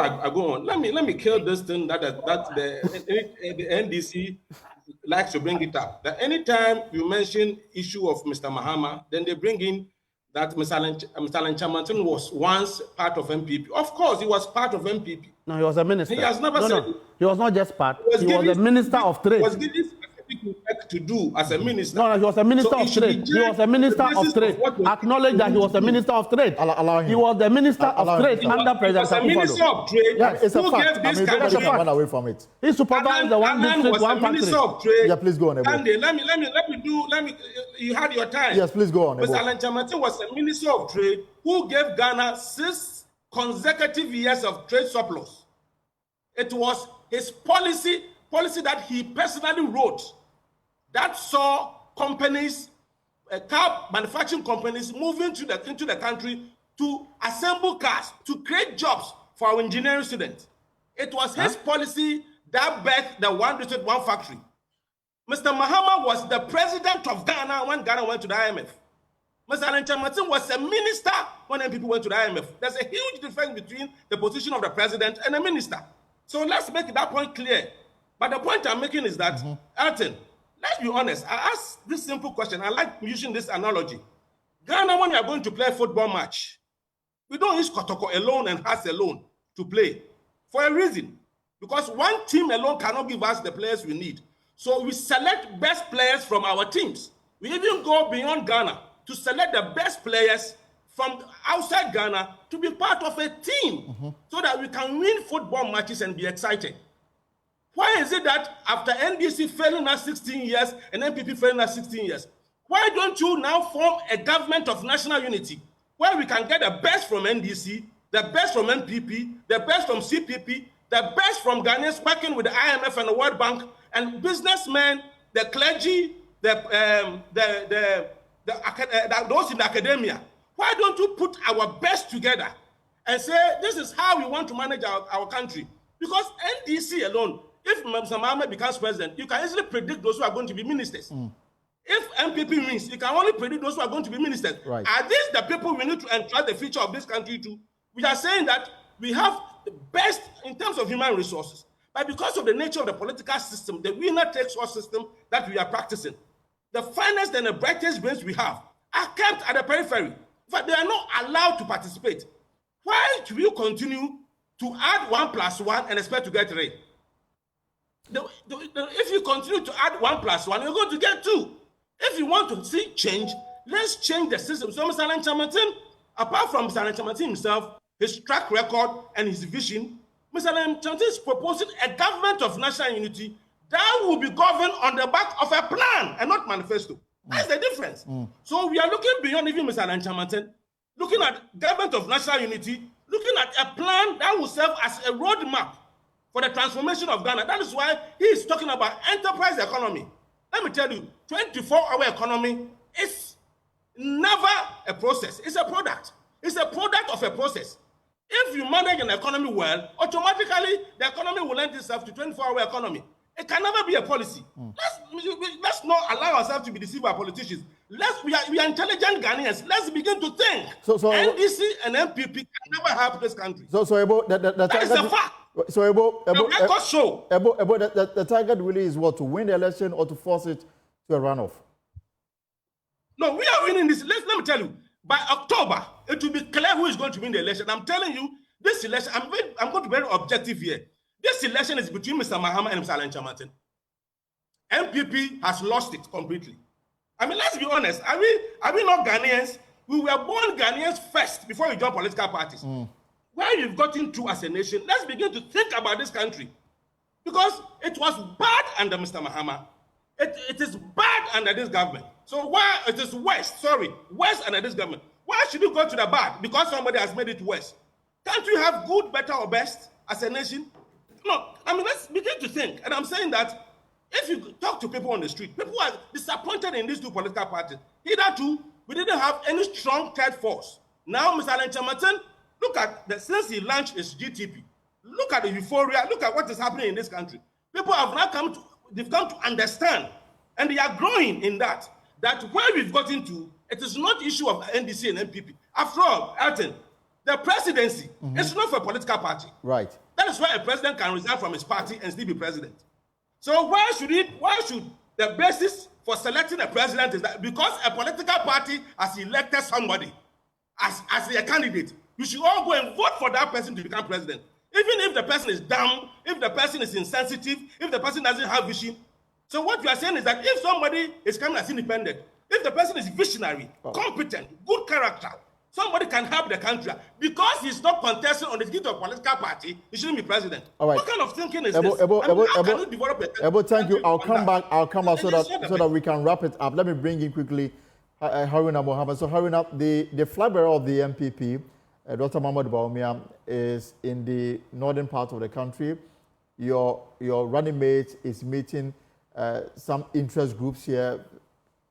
I go on, let me kill this thing that the NDC likes to bring it up. That anytime you mention issue of Mr. Mahama, then they bring in that Mr. Alan Kyerematen was once part of MPP. Of course, he was part of MPP. No, he was a minister. He has never said he was not just part. He was a minister of trade. He was given specific work to do as a minister. No, he was a minister of trade. He was a minister of trade. Acknowledge that he was a minister of trade. He was the minister of trade under President Akufo-Addo. He was a minister of trade. Yeah, it's a who fact. gave this country run away from it. He supervised the one district, one factory. Minister of trade. Yeah, please go on. Let me. You had your time. Yes, please go on. Mr. Alan Kyerematen was a minister of trade who gave Ghana 6 consecutive years of trade surplus. It was his policy that he personally wrote that saw companies, car manufacturing companies moving into the country to assemble cars, to create jobs for our engineering students. It was his policy that birthed the one district, one factory. Mr. Mahama was the president of Ghana when Ghana went to the IMF. Mr. Alan Kyerematen was a minister when people went to the IMF. There's a huge difference between the position of the president and a minister. So let's make that point clear. But the point I'm making is that, Elton, let's be honest. I asked this simple question. I like using this analogy. Ghana, when you are going to play a football match, we don't use Kotoko alone and Has alone to play for a reason. Because one team alone cannot give us the players we need. So we select best players from our teams. We even go beyond Ghana to select the best players from outside Ghana to be part of a team so that we can win football matches and be excited. Why is it that after NDC failing us 16 years and MPP failing us 16 years, why don't you now form a government of national unity where we can get the best from NDC, the best from MPP, the best from CPP, the best from Ghanaians working with the IMF and the World Bank, and businessmen, the clergy, those in the academia? Why don't you put our best together and say, this is how we want to manage our country? Because NDC alone, if Mr. Mahama becomes president, you can easily predict those who are going to be ministers. If MPP wins, you can only predict those who are going to be ministers. Right. Are these the people we need to entrust the future of this country to? We are saying that we have the best in terms of human resources. But because of the nature of the political system, the winner-takes-all system that we are practicing, the finest and the brightest brains we have are kept at the periphery. But they are not allowed to participate. Why do you continue to add 1 + 1 and expect to get 3? If you continue to add 1 + 1, you're going to get 2. If you want to see change, let's change the system. So Mr. Alan Kyerematen, apart from Mr. Alan Kyerematen himself, his track record and his vision, Mr. Alan Kyerematen is proposing a government of national unity that will be governed on the back of a plan and not manifesto. That's the difference. So we are looking beyond even Mr. Alan Kyerematen, looking at government of national unity, looking at a plan that will serve as a roadmap for the transformation of Ghana. That is why he is talking about enterprise economy. Let me tell you, 24-hour economy is never a process. It's a product. It's a product of a process. If you manage an economy well, automatically the economy will lend itself to 24-hour economy. It can never be a policy. Let's not allow ourselves to be deceived by politicians. We are intelligent Ghanaians. Let's begin to think. So NDC and MPP can never help this country. So Ebo, that is a fact. So Ebo, the target really is what, to win the election or to force it to a runoff? No, we are winning this. Let me tell you, by October, it will be clear who is going to win the election. I'm telling you, this election, I'm going to be very objective here. This election is between Mr. Mahama and Mr. Alan Chamatin. MPP has lost it completely. I mean, let's be honest. Are we not Ghanaians? We were born Ghanaians first before we joined political parties. Where we've gotten to as a nation, let's begin to think about this country. Because it was bad under Mr. Mahama. It is bad under this government. So why it is worse under this government? Why should you go to the bad? Because somebody has made it worse. Can't we have good, better, or best as a nation? No, I mean, let's begin to think. And I'm saying that if you talk to people on the street, people are disappointed in these two political parties. Hitherto, we didn't have any strong third force. Now, Mr. Alan Chamatin, look at since he launched his GTP, look at the euphoria, look at what is happening in this country. People have now come to understand, and they are growing in that where we've gotten to, it is not issue of NDC and MPP. After all, Elton, the presidency is not for a political party. Right. That is why a president can resign from his party and still be president. So why should the basis for selecting a president is that because a political party has elected somebody as a candidate, you should all go and vote for that person to become president. Even if the person is dumb, if the person is insensitive, if the person doesn't have vision. So what you are saying is that if somebody is coming as independent, if the person is visionary, competent, good character, somebody can help the country. Because he's not contesting on the ticket of a political party, he shouldn't be president. All right. What kind of thinking is this? How can you develop a Ebo, thank you. I'll come back so that we can wrap it up. Let me bring in quickly Haruna Mohammed. So Haruna, the flag bearer of the MPP, Dr. Mahmoud Bawumia, is in the northern part of the country. Your running mate is meeting some interest groups here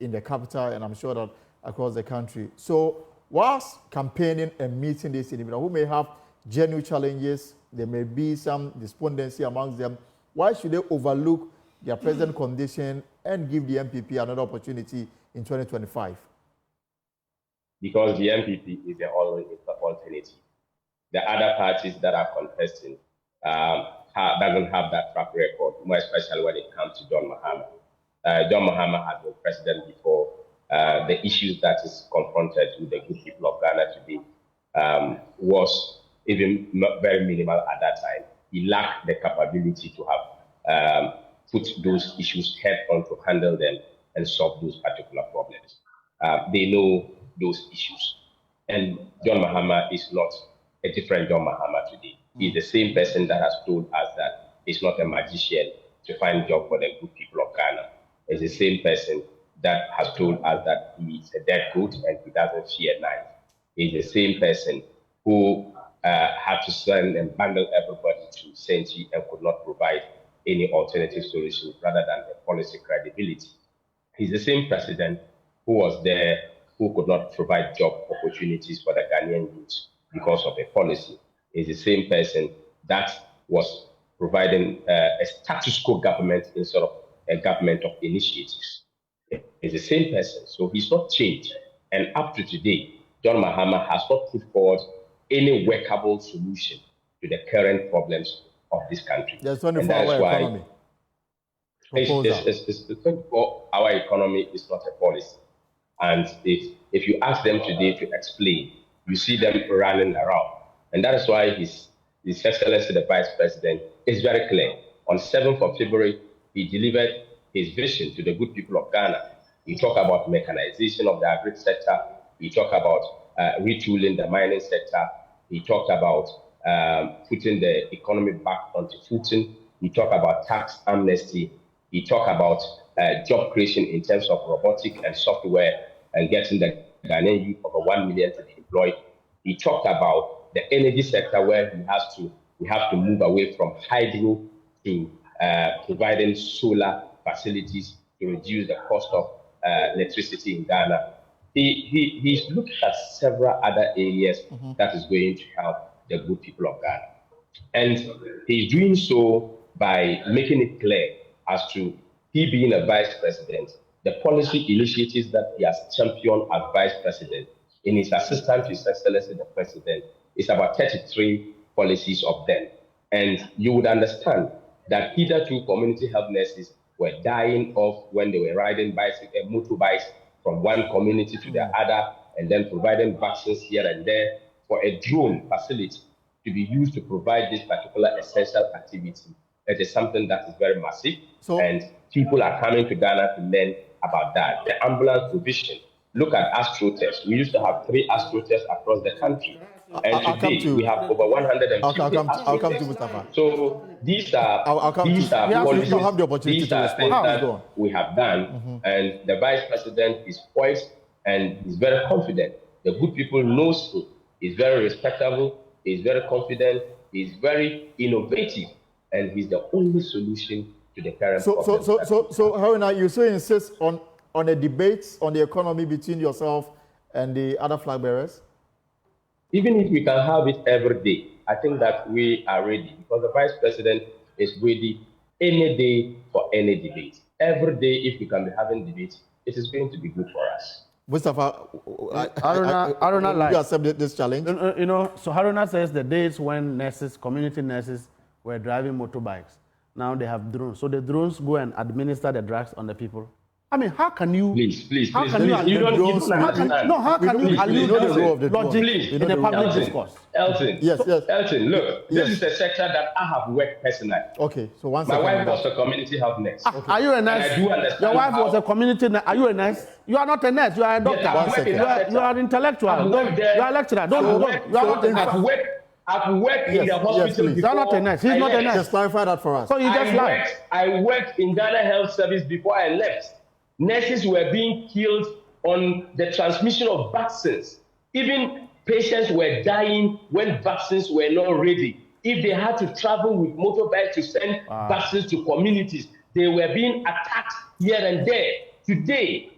in the capital, and I'm sure that across the country. So whilst campaigning and meeting these individuals who may have genuine challenges, there may be some despondency amongst them, why should they overlook their present condition and give the MPP another opportunity in 2025? Because the MPP is the only alternative. The other parties that are contesting doesn't have that track record, more especially when it comes to John Mahama. John Mahama has been president before. The issues that is confronted with the good people of Ghana today was even very minimal at that time. He lacked the capability to have put those issues head on to handle them and solve those particular problems. They know those issues. And John Mahama is not a different John Mahama today. He's the same person that has told us that he's not a magician to find a job for the good people of Ghana. He's the same person that has told us that he's a dead goat and he doesn't fear knife. He's the same person who had to send and bundle everybody to Senti and could not provide any alternative solution rather than the policy credibility. He's the same president who was there who could not provide job opportunities for the Ghanaian youth because of a policy. He's the same person that was providing a status quo government instead of a government of initiatives. He's the same person, so he's not changed. And up to today, John Mahama has not put forward any workable solution to the current problems of this country. There's 24-hour economy. The 24-hour economy is not a policy. And if you ask them today to explain, you see them running around. And that is why His Excellency, the Vice President, is very clear. On 7th of February, he delivered his vision to the good people of Ghana. He talked about mechanization of the agri sector. He talked about retooling the mining sector. He talked about putting the economy back onto footing. He talked about tax amnesty. He talked about job creation in terms of robotic and software and getting the Ghanaian youth over 1 million to be employed. He talked about the energy sector where we have to move away from hydro to providing solar facilities to reduce the cost of electricity in Ghana. He's looked at several other areas that is going to help the good people of Ghana. And he's doing so by making it clear as to he being a vice president, the policy initiatives that he has championed as vice president in his assistant to His Excellency the President is about 33 policies of them. And you would understand that hitherto community health nurses were dying off when they were riding motorbikes from one community to the other, and then providing vaccines here and there for a drone facility to be used to provide this particular essential activity. It is something that is very massive, and people are coming to Ghana to learn about that. The ambulance provision. Look at AstroTest. We used to have 3 AstroTests across the country. And today we have over 150 I'll come to Mustafa. So these are policies, these are things that we have done, and the Vice President is poised and is very confident. The good people knows him. He's very respectable, he's very confident, he's very innovative, and he's the only solution to the current problem. So Haruna, you so insist on a debate on the economy between yourself and the other flag bearers? Even if we can have it every day, I think that we are ready, because the Vice President is ready any day for any debate. Every day, if we can be having debates, it is going to be good for us. Mustafa, Haruna, like, you accept this challenge? You know, so Haruna says the days when nurses, community nurses, were driving motorbikes, now they have drones. So the drones go and administer the drugs on the people. I mean, how can you... Please. How can you allude the role of the logic in a public discourse? Elton, yes. Elton, look, this is a sector that I have worked personally. Okay, so once my wife was a community health nurse. Are you a nurse? And I do understand. Your wife was a community nurse. Are you a nurse? You are not a nurse. You are a doctor. Yes, you are intellectual. You are a lecturer. I've worked in the hospital before. You're not a nurse. He's not a nurse. Just clarify that for us. So you just lied. I worked in Ghana Health Service before I left. Nurses were being killed on the transmission of vaccines. Even patients were dying when vaccines were not ready. If they had to travel with motorbikes to send vaccines to communities, they were being attacked here and there. Today,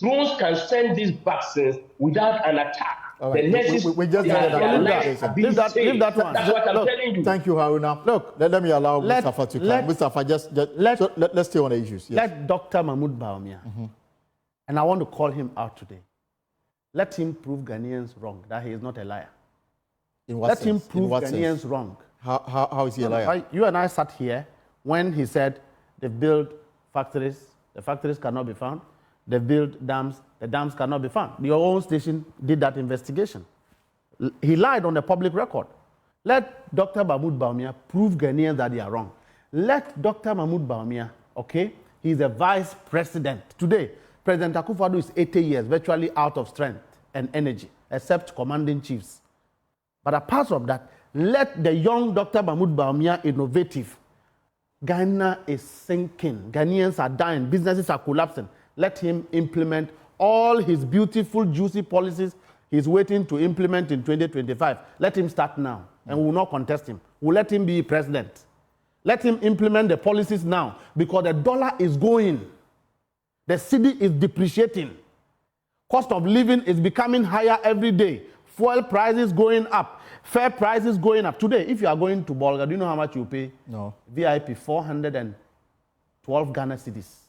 drones can send these vaccines without an attack. Right. The nurses, we just leave that one. That's what I'm telling you. Thank you, Haruna. Look, let me allow Mustafa to come. Mustafa, let's stay on the issues. Yes. Let Dr. Mahmoud Bawumia, and I want to call him out today, let him prove Ghanaians wrong, that he is not a liar. Let him prove Ghanaians wrong. How is he a liar? You and I sat here when he said they've built factories, the factories cannot be found. They built dams, the dams cannot be found. Your own station did that investigation. He lied on the public record. Let Dr. Mahmoud Bawumia prove Ghanaians that they are wrong. Let Dr. Mahmoud Bawumia, okay, he's a vice president. Today, President Akufo-Addo is 80 years, virtually out of strength and energy, except commanding chiefs. But apart from that, let the young Dr. Mahmoud Bawumia innovative. Ghana is sinking. Ghanaians are dying. Businesses are collapsing. Let him implement all his beautiful, juicy policies he's waiting to implement in 2025. Let him start now, and we will not contest him. We'll let him be president. Let him implement the policies now, because the dollar is going. The cedi is depreciating. Cost of living is becoming higher every day. Fuel prices going up. Fare prices going up. Today, if you are going to Bolga, do you know how much you pay? No. VIP, 412 Ghana cedis.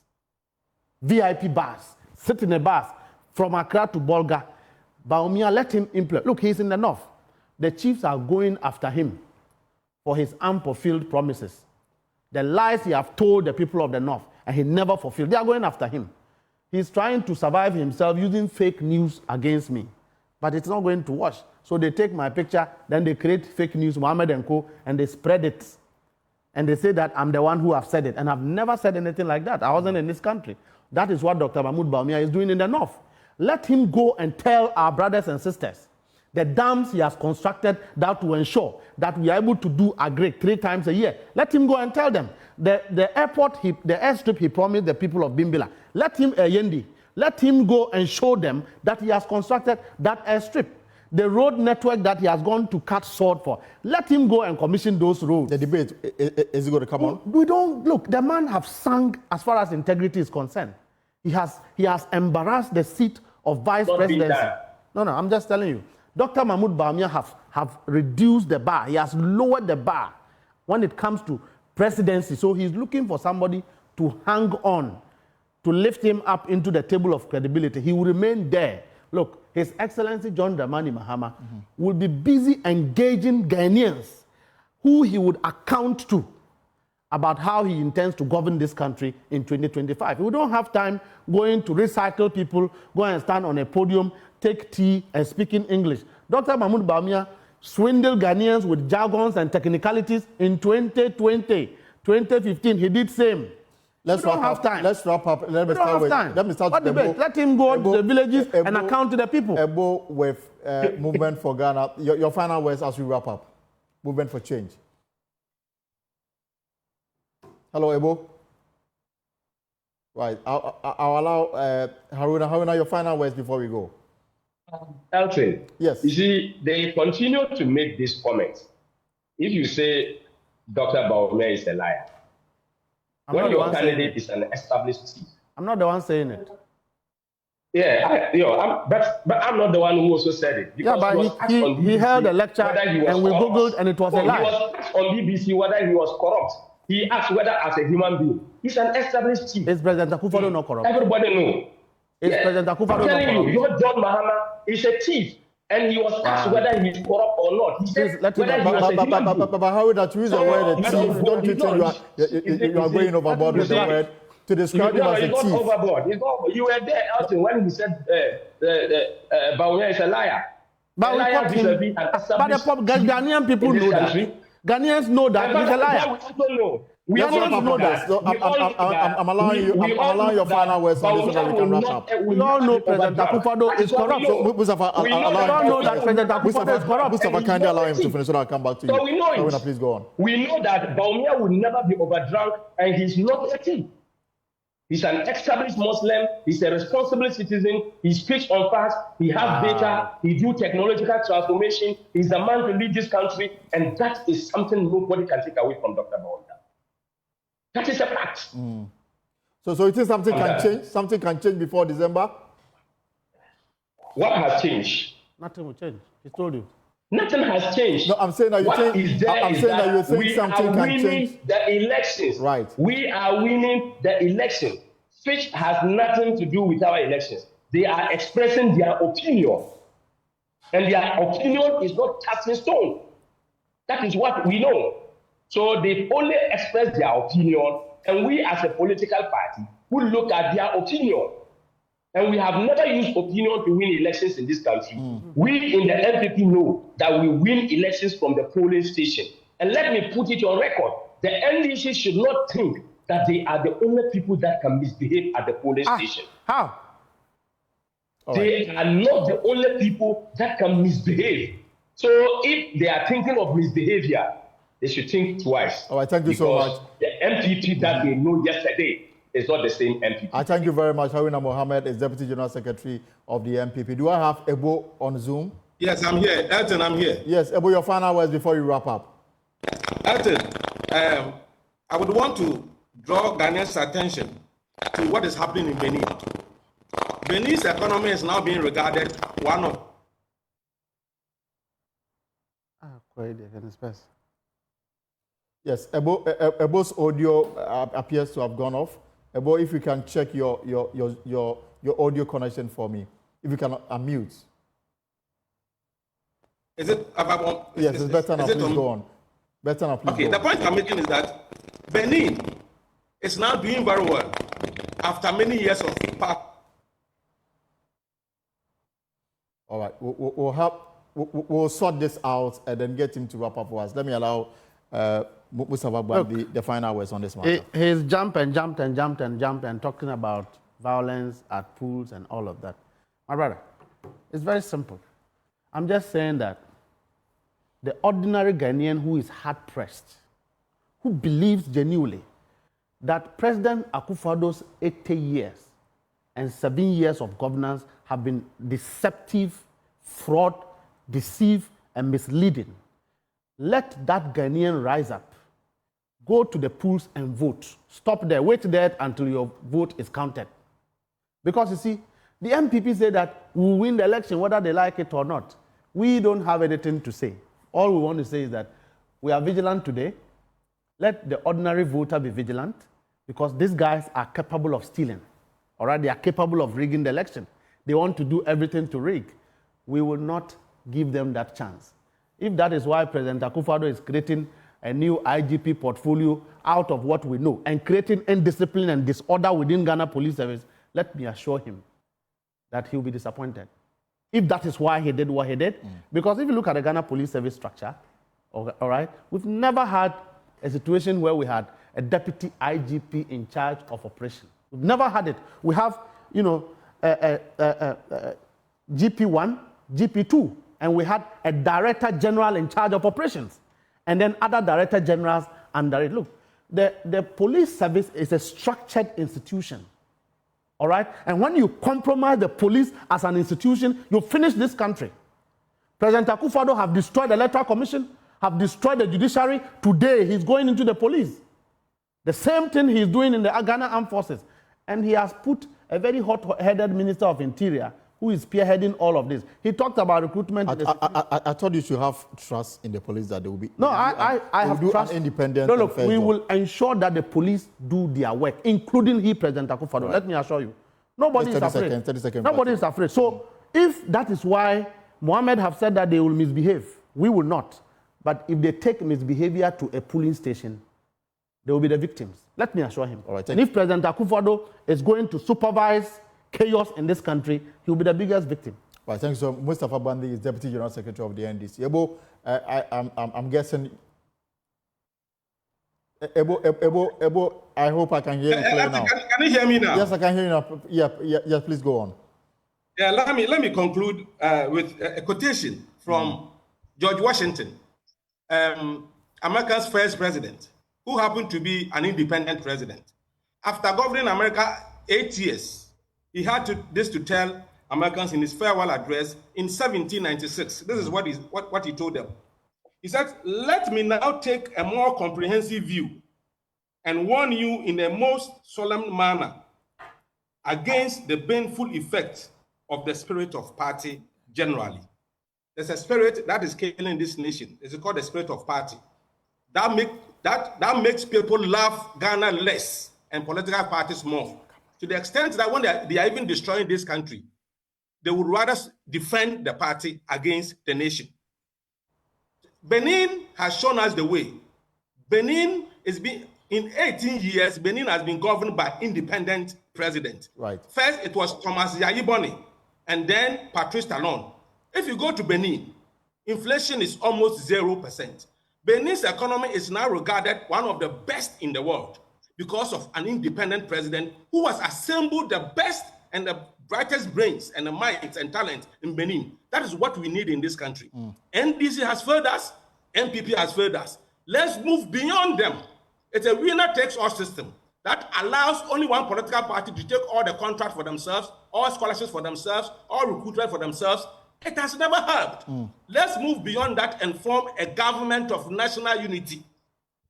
VIP bus, sit in a bus from Accra to Bolga. Bawumia, let him implement. Look, he's in the north. The chiefs are going after him for his unfulfilled promises. The lies he has told the people of the north, and he never fulfilled. They are going after him. He's trying to survive himself using fake news against me. But it's not going to wash. So they take my picture, then they create fake news, Mohammed & Co., and they spread it. And they say that I'm the one who have said it. And I've never said anything like that. I wasn't in this country. That is what Dr. Mahmoud Bawumia is doing in the north. Let him go and tell our brothers and sisters the dams he has constructed that will ensure that we are able to do agri 3 times a year. Let him go and tell them. The airport, the airstrip he promised the people of Bimbila. Let him, Yendi, let him go and show them that he has constructed that airstrip. The road network that he has gone to cut sword for. Let him go and commission those roads. The debate, is it going to come on? We don't, look, the man have sunk as far as integrity is concerned. He has embarrassed the seat of vice presidency. No, I'm just telling you. Dr. Mahmoud Bawumia have reduced the bar. He has lowered the bar when it comes to presidency. So he's looking for somebody to hang on, to lift him up into the table of credibility. He will remain there. Look, His Excellency John Dramani Mahama will be busy engaging Ghanaians who he would account to about how he intends to govern this country in 2025. We don't have time going to recycle people, go and stand on a podium, take tea, and speak in English. Dr. Mahmoud Bawumia swindled Ghanaians with jargons and technicalities in 2020. 2015, he did same. Let's wrap up. Let's wrap up. Let me start with. Let me start with Ebo. Let him go to the villages and account to the people. Ebo with Movement for Ghana. Your final words as we wrap up. Movement for change. Hello, Ebo. Right. I'll allow Haruna. Haruna, your final words before we go. Elton. Yes. You see, they continue to make this comment. If you say Dr. Bawumia is a liar, when your candidate is an established thief. I'm not the one saying it. Yeah, but I'm not the one who also said it. Yeah, but he held a lecture and we Googled and it was a lie. He was asked on BBC whether he was corrupt. He asked whether as a human being. He's an established thief. Is President Akufo-Addo not corrupt? Everybody knows. Is President Akufo-Addo not corrupt? Your John Mahama is a thief. And he was asked whether he's corrupt or not. He said whether he was a human being. But how that use the word a thief? Don't you think you are going overboard with the word to describe him as a thief? He's not overboard. You were there Elton, when he said Bawumia is a liar. But the Ghanaian people know that. Ghanaians know that he's a liar. We also know that. I'm allowing your final words on this so that we can wrap up. We all know President Akufo-Addo is corrupt. We all know that President Akufo-Addo is corrupt. Mustafa, kindly allow him to finish so that I'll come back to you. So we know it. Please go on. We know that Bawumia will never be overdrunk and he's not a thief. He's an established Muslim. He's a responsible citizen. He speaks on facts. He has data. He do technological transformation. He's the man to lead this country. And that is something nobody can take away from Dr. Bawumia. That is a fact. So you think something can change? Something can change before December? What has changed? Nothing will change. He told you. Nothing has changed. No, I'm saying that you think. I'm saying that you think something can change. The elections. Right. We are winning the election. Fitch has nothing to do with our elections. They are expressing their opinion, and their opinion is not cast in stone. That is what we know. So they only express their opinion, and we as a political party will look at their opinion. And we have never used opinion to win elections in this country. We in the NPP know that we win elections from the polling station. And let me put it on record, the NDC should not think that they are the only people that can misbehave at the polling station. How? They are not the only people that can misbehave. So if they are thinking of misbehavior, they should think twice. All right, thank you so much. The MPP that they know yesterday is not the same MPP. I thank you very much. Haruna Mohammed is Deputy General Secretary of the MPP. Do I have Ebo on Zoom? Yes, I'm here. Elton, I'm here. Yes, Ebo, your final words before you wrap up. Elton, I would want to draw Ghanaians' attention to what is happening in Benin. Benin's economy is now being regarded one of. Yes, Ebo's audio appears to have gone off. Ebo, if you can check your audio connection for me, if you can unmute. Is it? Yes, it's better now. Please go on. Better now, please. Okay, the point I'm making is that Benin is now doing very well after many years of impact. All right, we'll sort this out and then get him to wrap up for us. Let me allow Mustafa the final words on this matter. He's jumped and talking about violence at pools and all of that. My brother, it's very simple. I'm just saying that the ordinary Ghanaian who is hard-pressed, who believes genuinely that President Akufo-Addo's 80 years and 7 years of governance have been deceptive, fraud, deceive, and misleading. Let that Ghanaian rise up, go to the polls and vote. Stop there, wait there until your vote is counted. Because you see, the MPP say that we'll win the election whether they like it or not. We don't have anything to say. All we want to say is that we are vigilant today. Let the ordinary voter be vigilant because these guys are capable of stealing. All right, they are capable of rigging the election. They want to do everything to rig. We will not give them that chance. If that is why President Akufo-Addo is creating a new IGP portfolio out of what we know and creating indiscipline and disorder within Ghana Police Service, let me assure him that he'll be disappointed. If that is why he did what he did. Because if you look at the Ghana Police Service structure, all right, we've never had a situation where we had a deputy IGP in charge of operation. We've never had it. We have, you know, GP1, GP2, and we had a director general in charge of operations, and then other director generals under it. Look, the police service is a structured institution, all right? And when you compromise the police as an institution, you finish this country. President Akufo-Addo have destroyed the Electoral Commission, have destroyed the judiciary. Today, he's going into the police. The same thing he's doing in the Ghana Armed Forces. And he has put a very hot-headed Minister of Interior who is spearheading all of this. He talked about recruitment. I thought you should have trust in the police that they will be. No, I have trust. Independent. No, look, we will ensure that the police do their work, including President Akufo-Addo. Right. Let me assure you. Nobody is afraid. 30 seconds. Nobody is afraid. So if that is why Mohammed have said that they will misbehave, we will not. But if they take misbehavior to a polling station, they will be the victims. Let me assure him. All right, and if President Akufo-Addo is going to supervise chaos in this country, he will be the biggest victim. Right, thanks. So Mustafa Bandi is Deputy General Secretary of the NDC. Ebo, I'm guessing. Ebo, I hope I can hear you clearly now. Can you hear me now? Yes, I can hear you now. Yeah, please go on. Yeah, let me conclude with a quotation from George Washington, America's first president, who happened to be an independent president. After governing America 8 years, he had this to tell Americans in his farewell address in 1796. This is what he told them. He said, "Let me now take a more comprehensive view and warn you in a most solemn manner against the baneful effect of the spirit of party generally." There's a spirit that is killing this nation. It's called the spirit of party. That makes people love Ghana less and political parties more. To the extent that when they are even destroying this country, they would rather defend the party against the nation. Benin has shown us the way. Benin in 18 years, Benin has been governed by independent president. Right. First, it was Thomas Yayi and then Patrice Talon. If you go to Benin, inflation is almost 0%. Benin's economy is now regarded one of the best in the world because of an independent president who has assembled the best and the brightest brains and the minds and talent in Benin. That is what we need in this country. NDC has failed us, MPP has failed us. Let's move beyond them. It's a winner-takes-all system that allows only one political party to take all the contracts for themselves, all scholarships for themselves, all recruitment for themselves. It has never helped. Let's move beyond that and form a government of national unity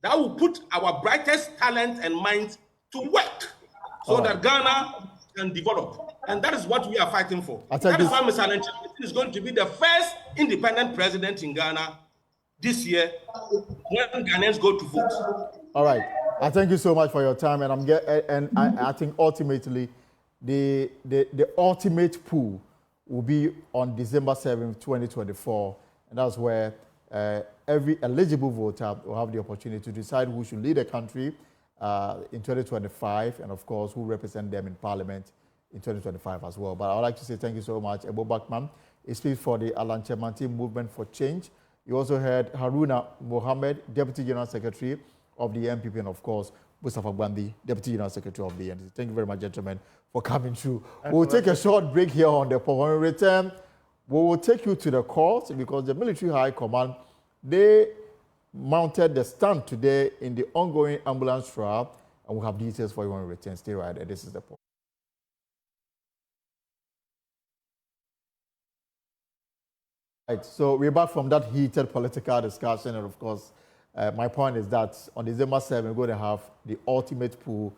that will put our brightest talent and minds to work so that Ghana can develop. And that is what we are fighting for. That is why Mr. Alenchi is going to be the first independent president in Ghana this year when Ghanaians go to vote. All right. I thank you so much for your time. And I think ultimately the ultimate pool will be on December 7th, 2024. And that's where every eligible voter will have the opportunity to decide who should lead the country in 2025, and of course, who represent them in Parliament in 2025 as well. But I'd like to say thank you so much, Ebo Bakman. He speaks for the Alan Chemanti Movement for Change. You also heard Haruna Mohammed, Deputy General Secretary of the MPP, and of course, Mustafa Bandi, Deputy General Secretary of the NDC. Thank you very much, gentlemen, for coming through. We'll take a short break here on the pod. When we return, we will take you to the court because the Military High Command, they mounted the stand today in the ongoing ambulance trial, and we'll have details for you when we return. Stay right there. This is the pod. Right, so we're back from that heated political discussion, and of course, my point is that on December 7th, we're going to have the ultimate pool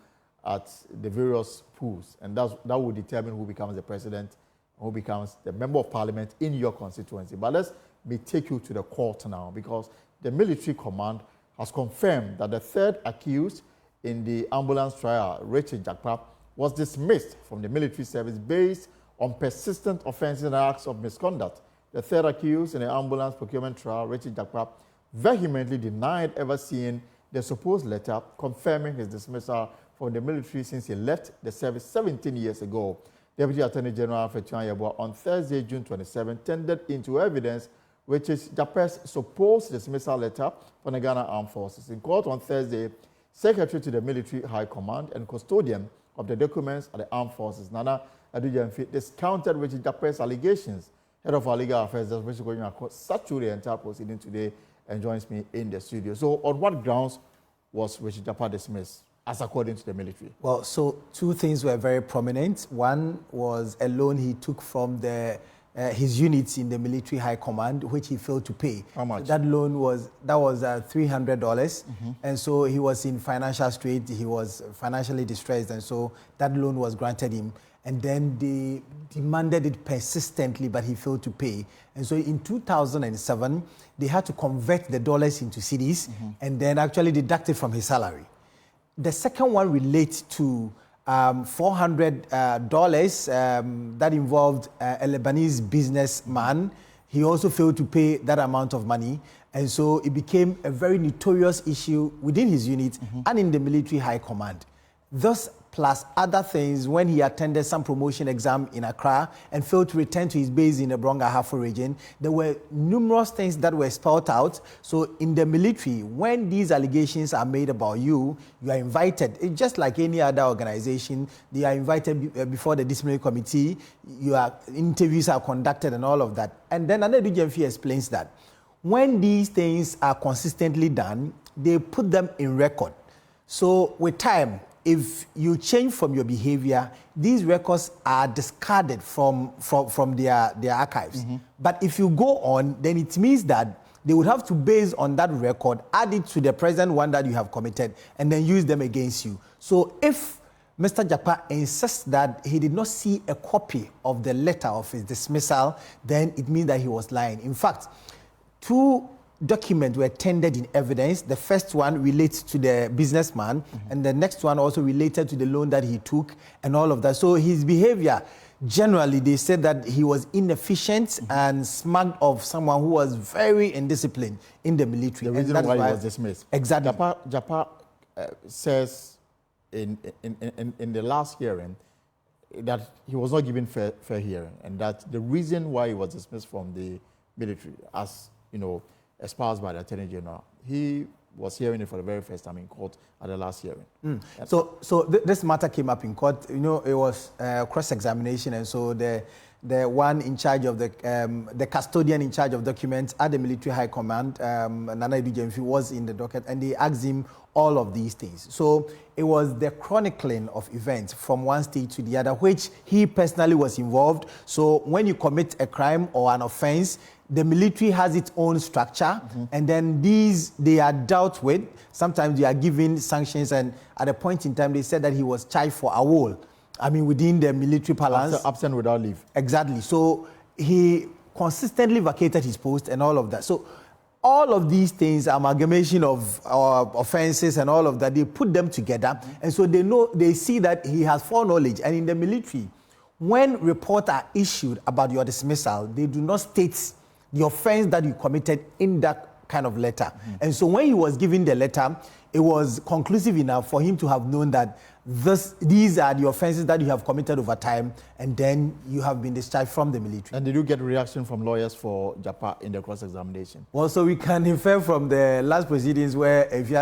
at the various pools, and that will determine who becomes the president and who becomes the member of parliament in your constituency. But let me take you to the court now, because the military command has confirmed that the third accused in the ambulance trial, Richard Jakpa, was dismissed from the military service based on persistent offenses and acts of misconduct. The third accused in the ambulance procurement trial, Richard Jakpa, vehemently denied ever seeing the supposed letter confirming his dismissal from the military since he left the service 17 years ago. Deputy Attorney General Fitch Solutions on Thursday, June 27, tendered into evidence which is Jape's supposed dismissal letter from the Ghana Armed Forces. In court on Thursday, Secretary to the Military High Command and custodian of the documents of the Armed Forces, Nana Adujamfi, discounted Richard Jape's allegations. Head of our legal affairs, that's going to court, sat through the entire proceeding today and joins me in the studio. So, on what grounds was Richard Jape dismissed, as according to the military? Well, so two things were very prominent. One was a loan he took from his units in the military high command, which he failed to pay. How much? So that loan was $300, and so he was in financial strait. He was financially distressed, and so that loan was granted him. And then they demanded it persistently, but he failed to pay. And so in 2007, they had to convert the dollars into cedis and then actually deduct it from his salary. The second one relates to $400 that involved a Lebanese businessman. He also failed to pay that amount of money. And so it became a very notorious issue within his unit and in the military high command. Thus, plus other things, when he attended some promotion exam in Accra and failed to return to his base in the Bronga-Ahafo region, there were numerous things that were spelled out. So in the military, when these allegations are made about you, you are invited. It's just like any other organization. They are invited before the disciplinary committee. Interviews are conducted and all of that. And then Nana Adujamfi explains that when these things are consistently done, they put them in record. So with time, if you change from your behavior, these records are discarded from their archives. But if you go on, then it means that they would have to, based on that record, add it to the present one that you have committed and then use them against you. So if Mr. Jape insists that he did not see a copy of the letter of his dismissal, then it means that he was lying. In fact, two documents were tendered in evidence. The first one relates to the businessman, and the next one also related to the loan that he took and all of that. So his behavior, generally, they said that he was inefficient and smug of someone who was very indisciplined in the military. The reason why he was dismissed. Exactly. Jape says in the last hearing that he was not given fair hearing, and that the reason why he was dismissed from the military, as you know, espoused by the Attorney General, he was hearing it for the very first time in court at the last hearing. So this matter came up in court. You know, it was cross-examination, and so the one in charge of the custodian in charge of documents at the military high command, Nana Adujamfi, was in the docket, and they asked him all of these things. So it was the chronicling of events from one state to the other, which he personally was involved. So when you commit a crime or an offense, the military has its own structure, and then they are dealt with. Sometimes they are given sanctions, and at a point in time, they said that he was charged for a wall. I mean, within the military palace. Absent without leave. Exactly. So he consistently vacated his post and all of that. So all of these things, amalgamation of offenses and all of that, they put them together, and so they see that he has foreknowledge. And in the military, when reports are issued about your dismissal, they do not state the offense that you committed in that kind of letter. And so when he was given the letter, it was conclusive enough for him to have known that these are the offenses that you have committed over time, and then you have been discharged from the military. And did you get a reaction from lawyers for Jape in the cross-examination? Well, so we can infer from the last proceedings where if you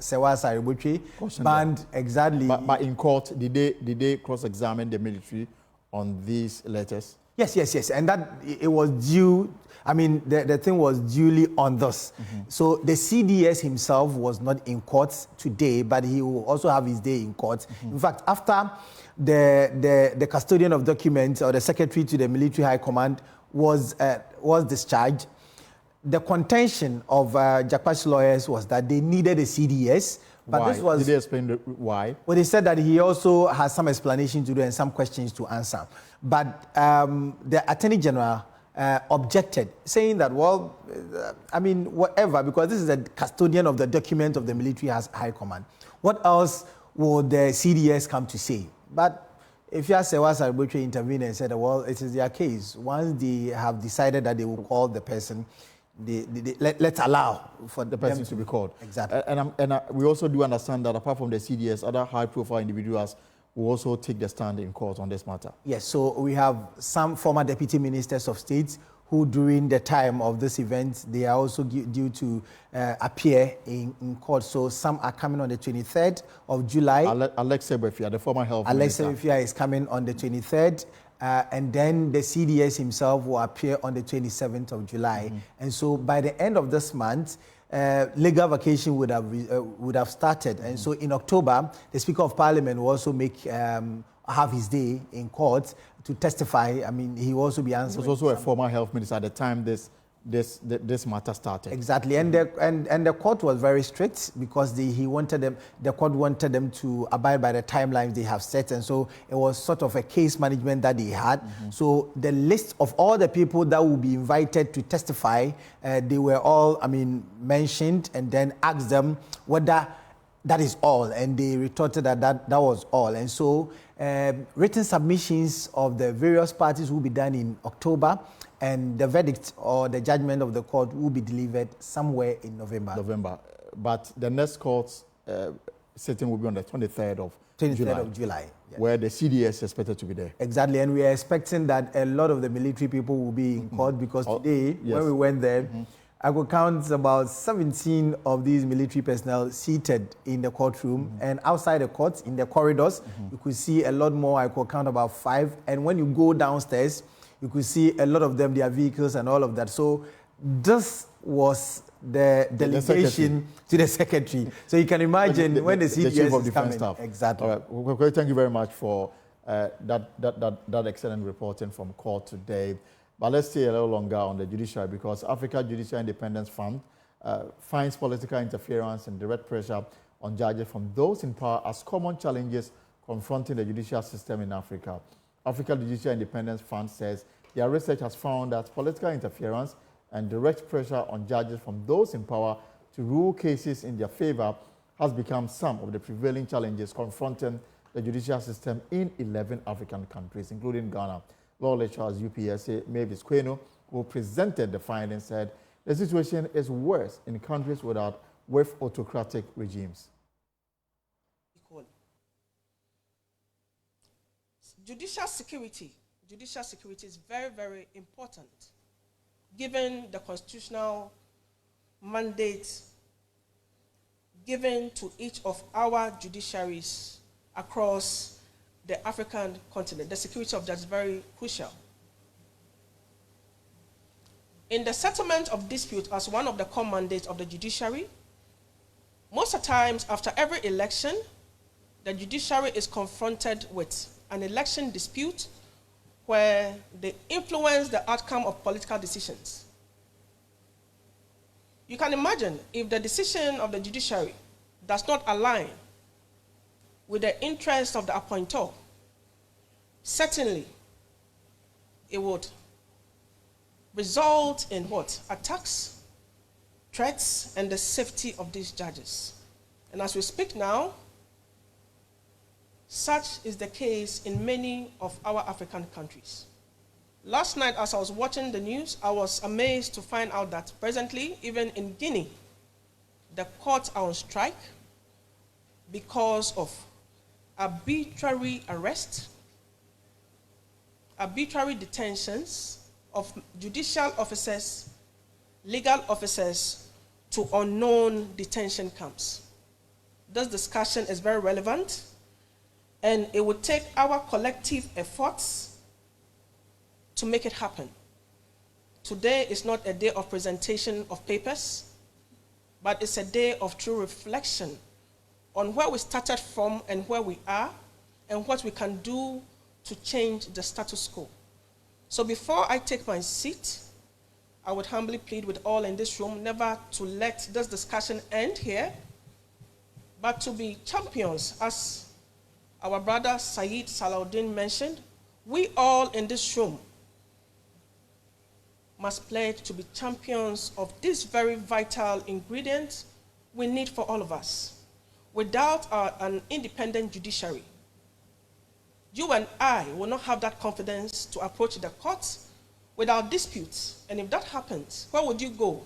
Sewa Saribuchi banned exactly. But in court, did they cross-examine the military on these letters? Yes. And that it was due. I mean, the thing was duly on this. So the CDS himself was not in court today, but he will also have his day in court. In fact, after the custodian of documents or the secretary to the military high command was discharged, the contention of Jape's lawyers was that they needed a CDS. But why? This was, did they explain why? Well, they said that he also has some explanation to do and some questions to answer. But the Attorney General objected, saying that, well, I mean, whatever, because this is a custodian of the document of the military high command. What else would the CDS come to say? But if you ask Sewa Saribuchi intervened and said, well, it is their case. Once they have decided that they will call the person, let's allow for the person to be called. Exactly. And we also do understand that apart from the CDS, other high-profile individuals will also take the stand in court on this matter. Yes, so we have some former deputy ministers of state who during the time of this event, they are also due to appear in court. So some are coming on the 23rd of July. Alex Sebefia, the former health minister. Alex Sebefia is coming on the 23rd. And then the CDS himself will appear on the 27th of July. And so by the end of this month, legal vacation would have started. And so in October, the Speaker of Parliament will also have his day in court to testify. I mean, he will also be answering. He was also a former health minister at the time this matter started. Exactly, and the court was very strict because the court wanted them to abide by the timelines they have set, and so it was sort of a case management that they had. So the list of all the people that will be invited to testify, they were all, mentioned, and then asked them whether that is all, and they retorted that was all. And so written submissions of the various parties will be done in October, and the verdict or the judgment of the court will be delivered somewhere in November. But the next court sitting will be on the 23rd of July. Yes. Where the CDS is expected to be there. Exactly, and we are expecting that a lot of the military people will be in court because today, when we went there, I could count about 17 of these military personnel seated in the courtroom, and outside the court, in the corridors, you could see a lot more. I could count about 5, and when you go downstairs, you could see a lot of them, their vehicles and all of that. So this was the delegation to the secretary. So you can imagine when the CDS is coming. Staff. Exactly. All right. Thank you very much for that excellent reporting from court today. But let's stay a little longer on the judiciary, because Africa Judicial Independence Fund finds political interference and direct pressure on judges from those in power as common challenges confronting the judicial system in Africa. Africa Judicial Independence Fund says their research has found that political interference and direct pressure on judges from those in power to rule cases in their favor has become some of the prevailing challenges confronting the judicial system in 11 African countries, including Ghana. Law lecturer at UPSA, Mavis Kweno, who presented the findings, said the situation is worse in countries with autocratic regimes. Judicial security is very, very important, given the constitutional mandate given to each of our judiciaries across the African continent. The security of that is very crucial. In the settlement of dispute as one of the core mandates of the judiciary, most of the times after every election, the judiciary is confronted with an election dispute where they influence the outcome of political decisions. You can imagine if the decision of the judiciary does not align with the interests of the appointer, certainly it would result in what? Attacks, threats, and the safety of these judges. And as we speak now, such is the case in many of our African countries. Last night, as I was watching the news, I was amazed to find out that presently, even in Guinea, the courts are on strike because of arbitrary arrest, arbitrary detentions of judicial officers, legal officers to unknown detention camps. This discussion is very relevant, and it would take our collective efforts to make it happen. Today is not a day of presentation of papers, but it's a day of true reflection on where we started from and where we are, and what we can do to change the status quo. So before I take my seat, I would humbly plead with all in this room never to let this discussion end here, but to be champions, as our brother Saeed Salahuddin mentioned. We all in this room must pledge to be champions of this very vital ingredient we need for all of us. Without an independent judiciary, you and I will not have that confidence to approach the courts without disputes. And if that happens, where would you go?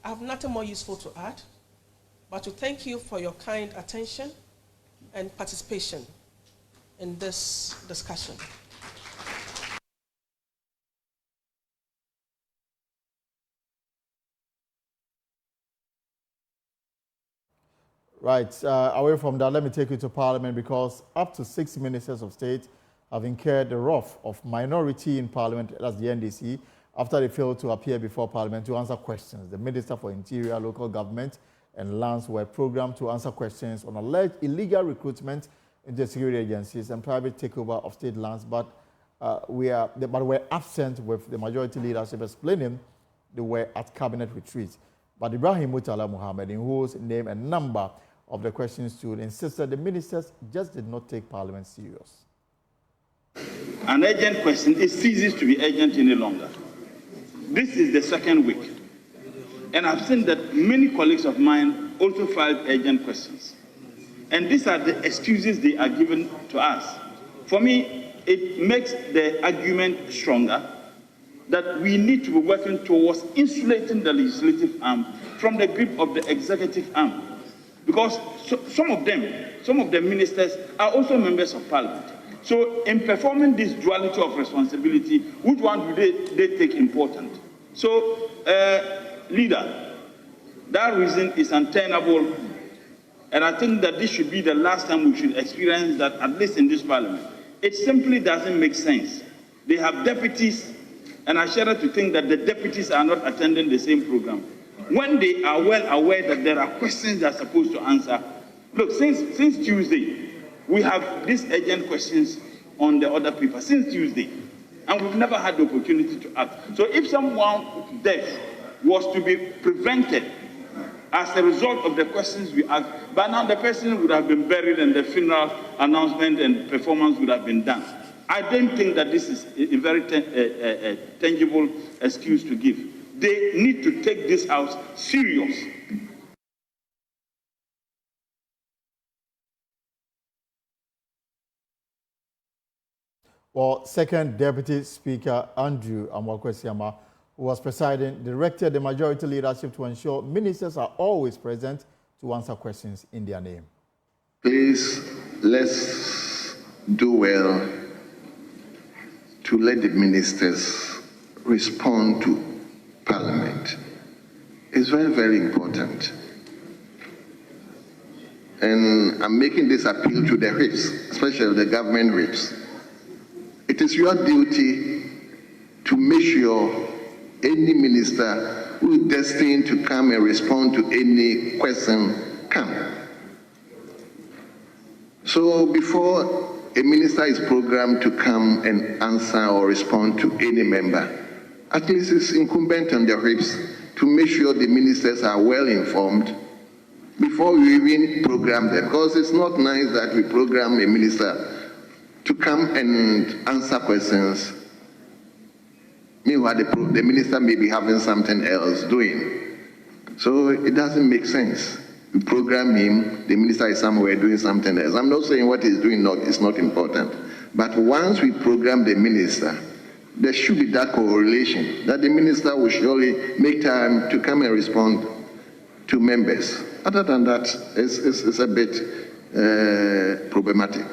I have nothing more useful to add, but to thank you for your kind attention and participation in this discussion. Right, away from that, let me take you to Parliament, because up to 6 ministers of state have incurred the wrath of minority in Parliament, that's the NDC, after they failed to appear before Parliament to answer questions. The Minister for Interior, Local Government and Lands were programmed to answer questions on alleged illegal recruitment into security agencies and private takeover of state lands, but were absent, with the majority leadership explaining they were at cabinet retreat. But Ibrahim Mutala Muhammad, in whose name and number of the questions stood, insisted the ministers just did not take Parliament serious. An urgent question, it ceases to be urgent any longer. This is the second week, and I've seen that many colleagues of mine also filed urgent questions. And these are the excuses they are given to us. For me, it makes the argument stronger that we need to be working towards insulating the legislative arm from the grip of the executive arm. Because some of the ministers are also members of Parliament. So in performing this duality of responsibility, which one do they take important? So, leader, that reason is untenable. And I think that this should be the last time we should experience that, at least in this Parliament. It simply doesn't make sense. They have deputies, and I shudder to think that the deputies are not attending the same program, when they are well aware that there are questions they are supposed to answer. Look, since Tuesday, we have these urgent questions on the other paper, since Tuesday, and we've never had the opportunity to act. So if someone's death was to be prevented as a result of the questions we asked, by now the person would have been buried and the funeral announcement and performance would have been done. I don't think that this is a very tangible excuse to give. They need to take this house serious. Well, Second Deputy Speaker Andrew Amwakwesiama, who was presiding, directed the majority leadership to ensure ministers are always present to answer questions in their name. Please, let's do well to let the ministers respond to Parliament. It's very, very important. And I'm making this appeal to the reps, especially the government reps. It is your duty to make sure any minister who is destined to come and respond to any question come. So before a minister is programmed to come and answer or respond to any member, at least it's incumbent on the reps to make sure the ministers are well informed before we even program them. Because it's not nice that we program a minister to come and answer questions. Meanwhile, the minister may be having something else doing. So it doesn't make sense. We program him, the minister is somewhere doing something else. I'm not saying what he's doing is not important. But once we program the minister, there should be that correlation, that the minister will surely make time to come and respond to members. Other than that, it's a bit problematic.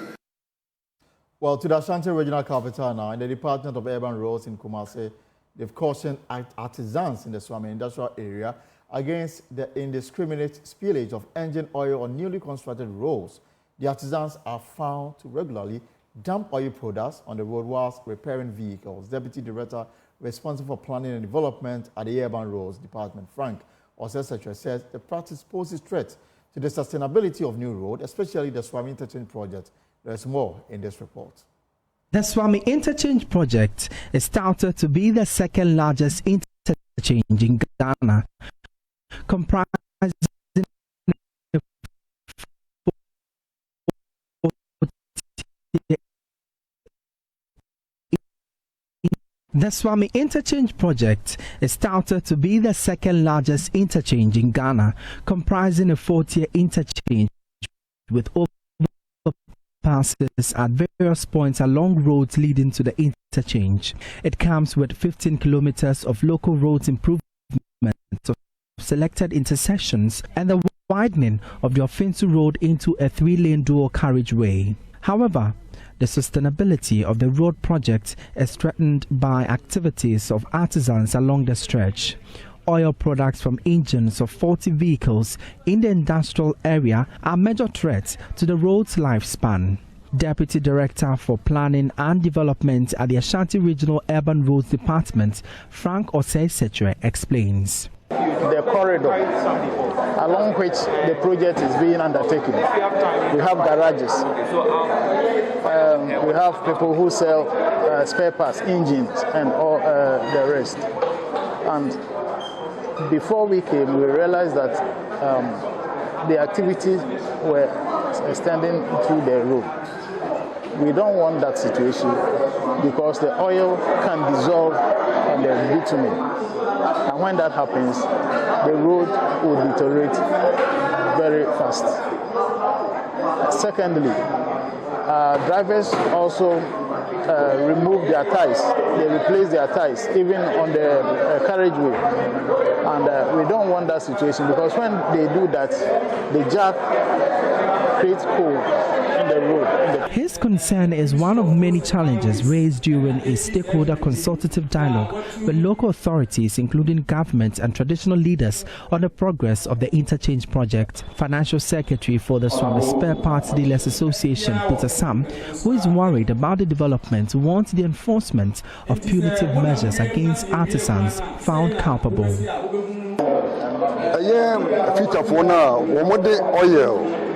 Well, to the Ashanti Regional Capital now, in the Department of Urban Roads in Kumasi, they've cautioned artisans in the Swami industrial area against the indiscriminate spillage of engine oil on newly constructed roads. The artisans are found to regularly dump oil products on the road whilst repairing vehicles. Deputy Director responsible for planning and development at the Urban Roads Department, Frank Osesechwe, says the practice poses threat to the sustainability of new road, especially the Swami Interchange project. There's more in this report. The Swami Interchange project is touted to be the second largest interchange in Ghana, comprising The Swami Interchange project is touted to be the second largest interchange in Ghana, comprising a 4-tier interchange with over passes at various points along roads leading to the interchange. It comes with 15 kilometers of local roads improvement of selected intersections and the widening of the Offensu Road into a 3-lane dual carriageway. However, the sustainability of the road project is threatened by activities of artisans along the stretch. Oil products from engines of 40 vehicles in the industrial area are major threats to the road's lifespan. Deputy Director for Planning and Development at the Ashanti Regional Urban Roads Department, Frank Osei-Setre, explains. The corridor along which the project is being undertaken. We have garages. We have people who sell spare parts, engines, and all the rest. And before we came, we realized that the activities were extending through the road. We don't want that situation because the oil can dissolve on the bitumen. And when that happens, the road will deteriorate very fast. Secondly, drivers also remove their ties. They replace their ties, even on the carriageway. And we don't want that situation because when they do that, the jack creates hole in the road. His concern is one of many challenges raised during a stakeholder consultative dialogue with local authorities, including government and traditional leaders, on the progress of the interchange project. Financial Secretary for the Swami Spare Parts Dealers Association, Peter Sam, who is worried about the development, wants the enforcement of punitive measures against artisans found culpable.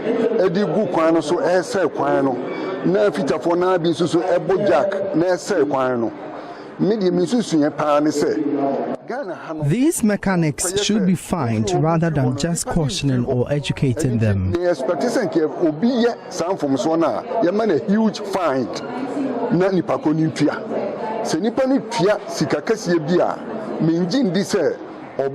Edi gu kwan no so ehse kwan no na fitafo na bi so ebo jack na ehse kwan no media mi susu yen pa ne se. These mechanics should be fined rather than just cautioning or educating them. The expectation ke obi ye sanfom so na ye man a huge fine na nipa ko ni tua se nipa ni tua sika kase bi a menjin di se. The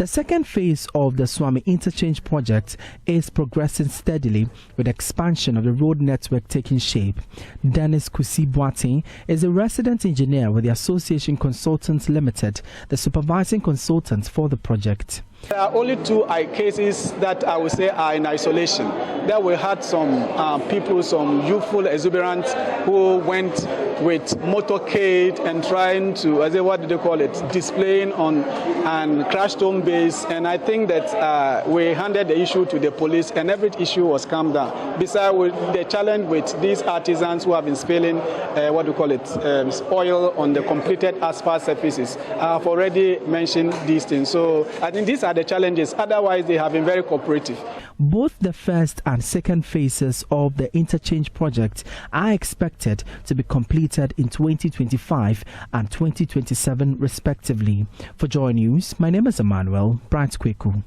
second phase of the Swami Interchange project is progressing steadily with expansion of the road network taking shape. Dennis Kusi-Boateng is a resident engineer with the Association Consultants Limited, the supervising consultant for the project. There are only two cases that I would say are in isolation. There we had some people, some youthful exuberants who went with motorcade and trying to, what do they call it, displaying on and crashed home base. And I think that we handed the issue to the police and every issue was calmed down. Besides the challenge with these artisans who have been spilling, oil on the completed asphalt surfaces. I have already mentioned these things. So I think these are the challenges. Otherwise, they have been very cooperative. Both the first and second phases of the interchange project are expected to be completed in 2025 and 2027 respectively. For Joy News, my name is Emmanuel Bright Kweku.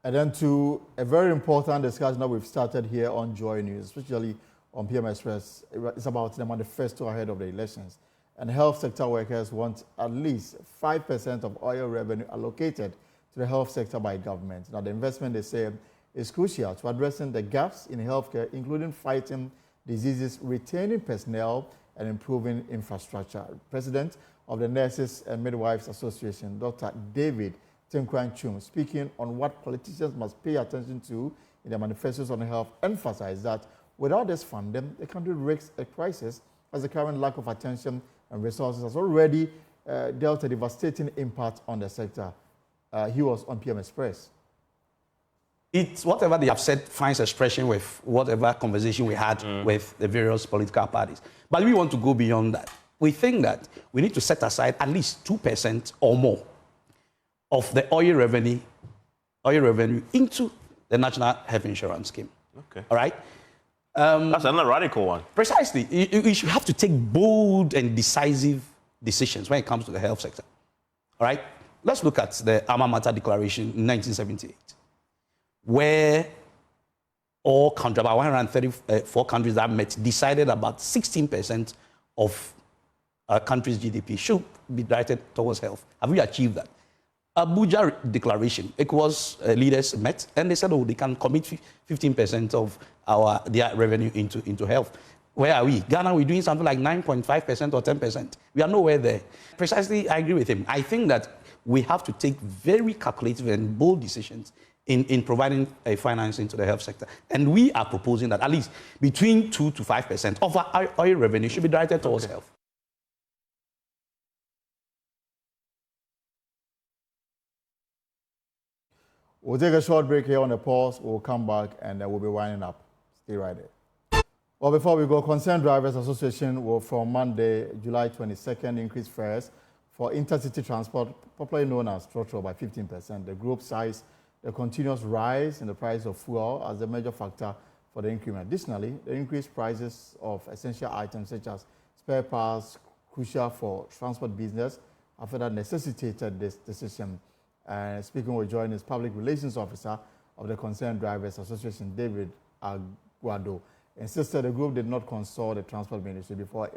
And then to a very important discussion that we've started here on Joy News, especially on PM Express. It's about the manifesto ahead of the elections. And health sector workers want at least 5% of oil revenue allocated to the health sector by government. Now, the investment, they say, is crucial to addressing the gaps in healthcare, including fighting diseases, retaining personnel, and improving infrastructure. President of the Nurses and Midwives Association, Dr. David Tinkwan Chum, speaking on what politicians must pay attention to in their manifestos on health, emphasized that without this funding, the country risks a crisis as the current lack of attention and resources has already dealt a devastating impact on the sector. He was on PM Express. It's whatever they have said finds expression with whatever conversation we had with the various political parties. But we want to go beyond that. We think that we need to set aside at least 2% or more of the oil revenue into the National Health Insurance Scheme. Okay. All right? That's another radical one. Precisely. You should have to take bold and decisive decisions when it comes to the health sector. All right? Let's look at the Alma Mater Declaration in 1978, where all countries, about 134 countries that met, decided about 16% of a country's GDP should be directed towards health. Have we achieved that? Abuja declaration, ECOWAS leaders met and they said, oh, they can commit 15% of their revenue into health. Where are we? Ghana, we're doing something like 9.5% or 10%. We are nowhere there. Precisely, I agree with him. I think that we have to take very calculative and bold decisions in providing a financing to the health sector. And we are proposing that at least between 2 to 5% of our oil revenue should be directed towards health. We'll take a short break here on the pause. We'll come back and we'll be winding up. Stay right there. Well, before we go, Concerned Drivers Association will from Monday, July 22nd, increase fares for intercity transport, popularly known as Trotro, by 15%. The group cites the continuous rise in the price of fuel as a major factor for the increment. Additionally, the increased prices of essential items such as spare parts, crucial for transport business, have further necessitated this decision. Speaking with joining is Public Relations Officer of the Concerned Drivers Association, David Aguado, insisted the group did not consult the Transport Ministry before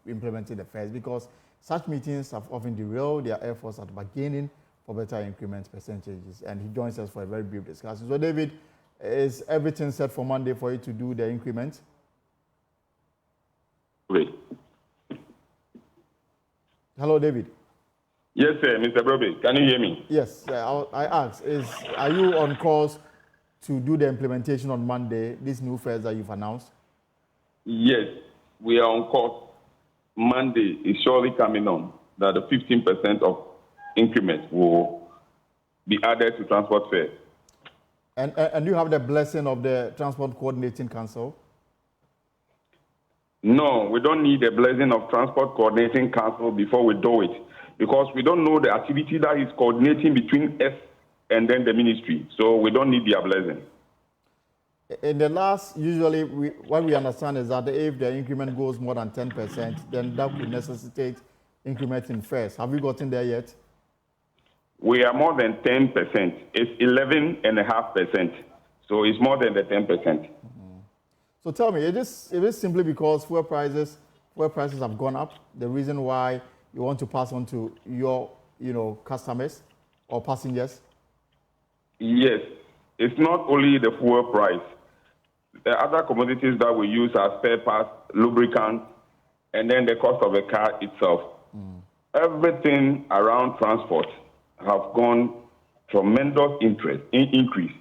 implementing the fares because such meetings have often derailed their efforts at bargaining for better increment percentages. And he joins us for a very brief discussion. So, David, is everything set for Monday for you to do the increment? Wait. Hello, David. Yes, sir, Mr. Broby. Can you hear me? Yes. I asked, are you on course to do the implementation on Monday, these new fares that you've announced? Yes, we are on course. Monday is surely coming on that the 15% of increment will be added to transport fares. And you have the blessing of the Transport Coordinating Council? No, we don't need the blessing of Transport Coordinating Council before we do it, because we don't know the activity that is coordinating between us and then the ministry. So we don't need their blessing. In the last, usually, what we understand is that if the increment goes more than 10%, then that could necessitate increment in fares. Have you gotten there yet? We are more than 10%. It's 11.5%. So it's more than the 10%. So tell me, is it simply because fuel prices have gone up, the reason why you want to pass on to your customers or passengers? Yes. It's not only the fuel price. The other commodities that we use are spare parts, lubricants, and then the cost of the car itself. Everything around transport have gone tremendous increase.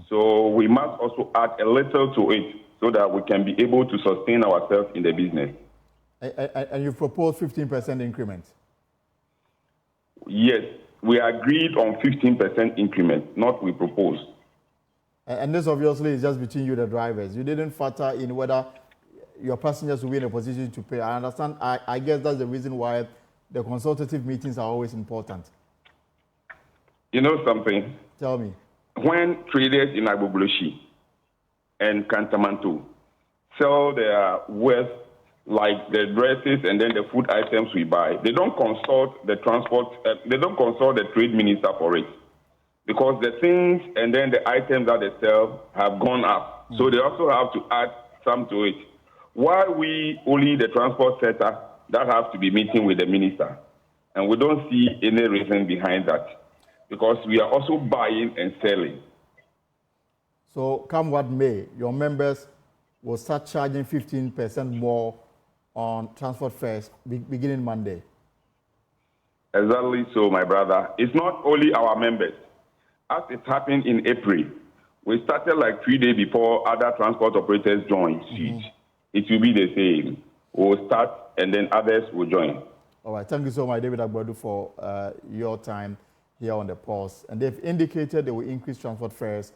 So we must also add a little to it so that we can be able to sustain ourselves in the business. And you proposed 15% increment? Yes, we agreed on 15% increment, not we proposed. And this obviously is just between you, the drivers. You didn't factor in whether your passengers will be in a position to pay. I understand. I guess that's the reason why the consultative meetings are always important. You know something? Tell me. When traders in Agbogboleshi and Kantamanto sell their wares, like the dresses and then the food items we buy, they don't consult the they don't consult the trade minister for it, because the things and then the items that they sell have gone up. So they also have to add some to it. Why we only the transport sector that has to be meeting with the minister? And we don't see any reason behind that, because we are also buying and selling. So come what may, your members will start charging 15% more on transport fares beginning Monday. Exactly so, my brother. It's not only our members. As it happened in April, we started like 3 days before other transport operators joined. It will be the same. We'll start and then others will join. All right. Thank you so much, David Agbadu, for your time here on the pause. And they've indicated they will increase transport fares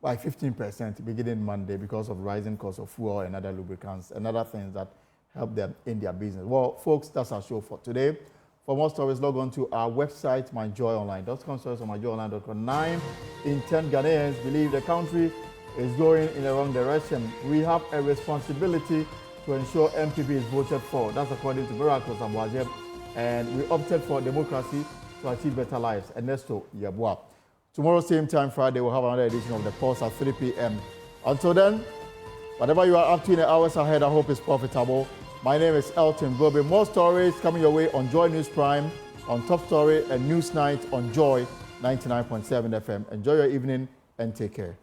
by 15% beginning Monday because of rising cost of fuel and other lubricants and other things that help them in their business. Well, folks, that's our show for today. For more stories, log on to our website, myjoyonline.com. Stories on myjoyonline.com. 9 in 10 Ghanaians believe the country is going in the wrong direction. We have a responsibility to ensure MPP is voted for. That's according to Miracles Amwajem. And we opted for democracy to achieve better lives. Ernesto Yabua. Tomorrow, same time, Friday, we'll have another edition of The Pulse at 3 p.m. Until then, whatever you are up to in the hours ahead, I hope is profitable. My name is Elton Gobe. More stories coming your way on Joy News Prime on Top Story and News Night on Joy 99.7 FM. Enjoy your evening and take care.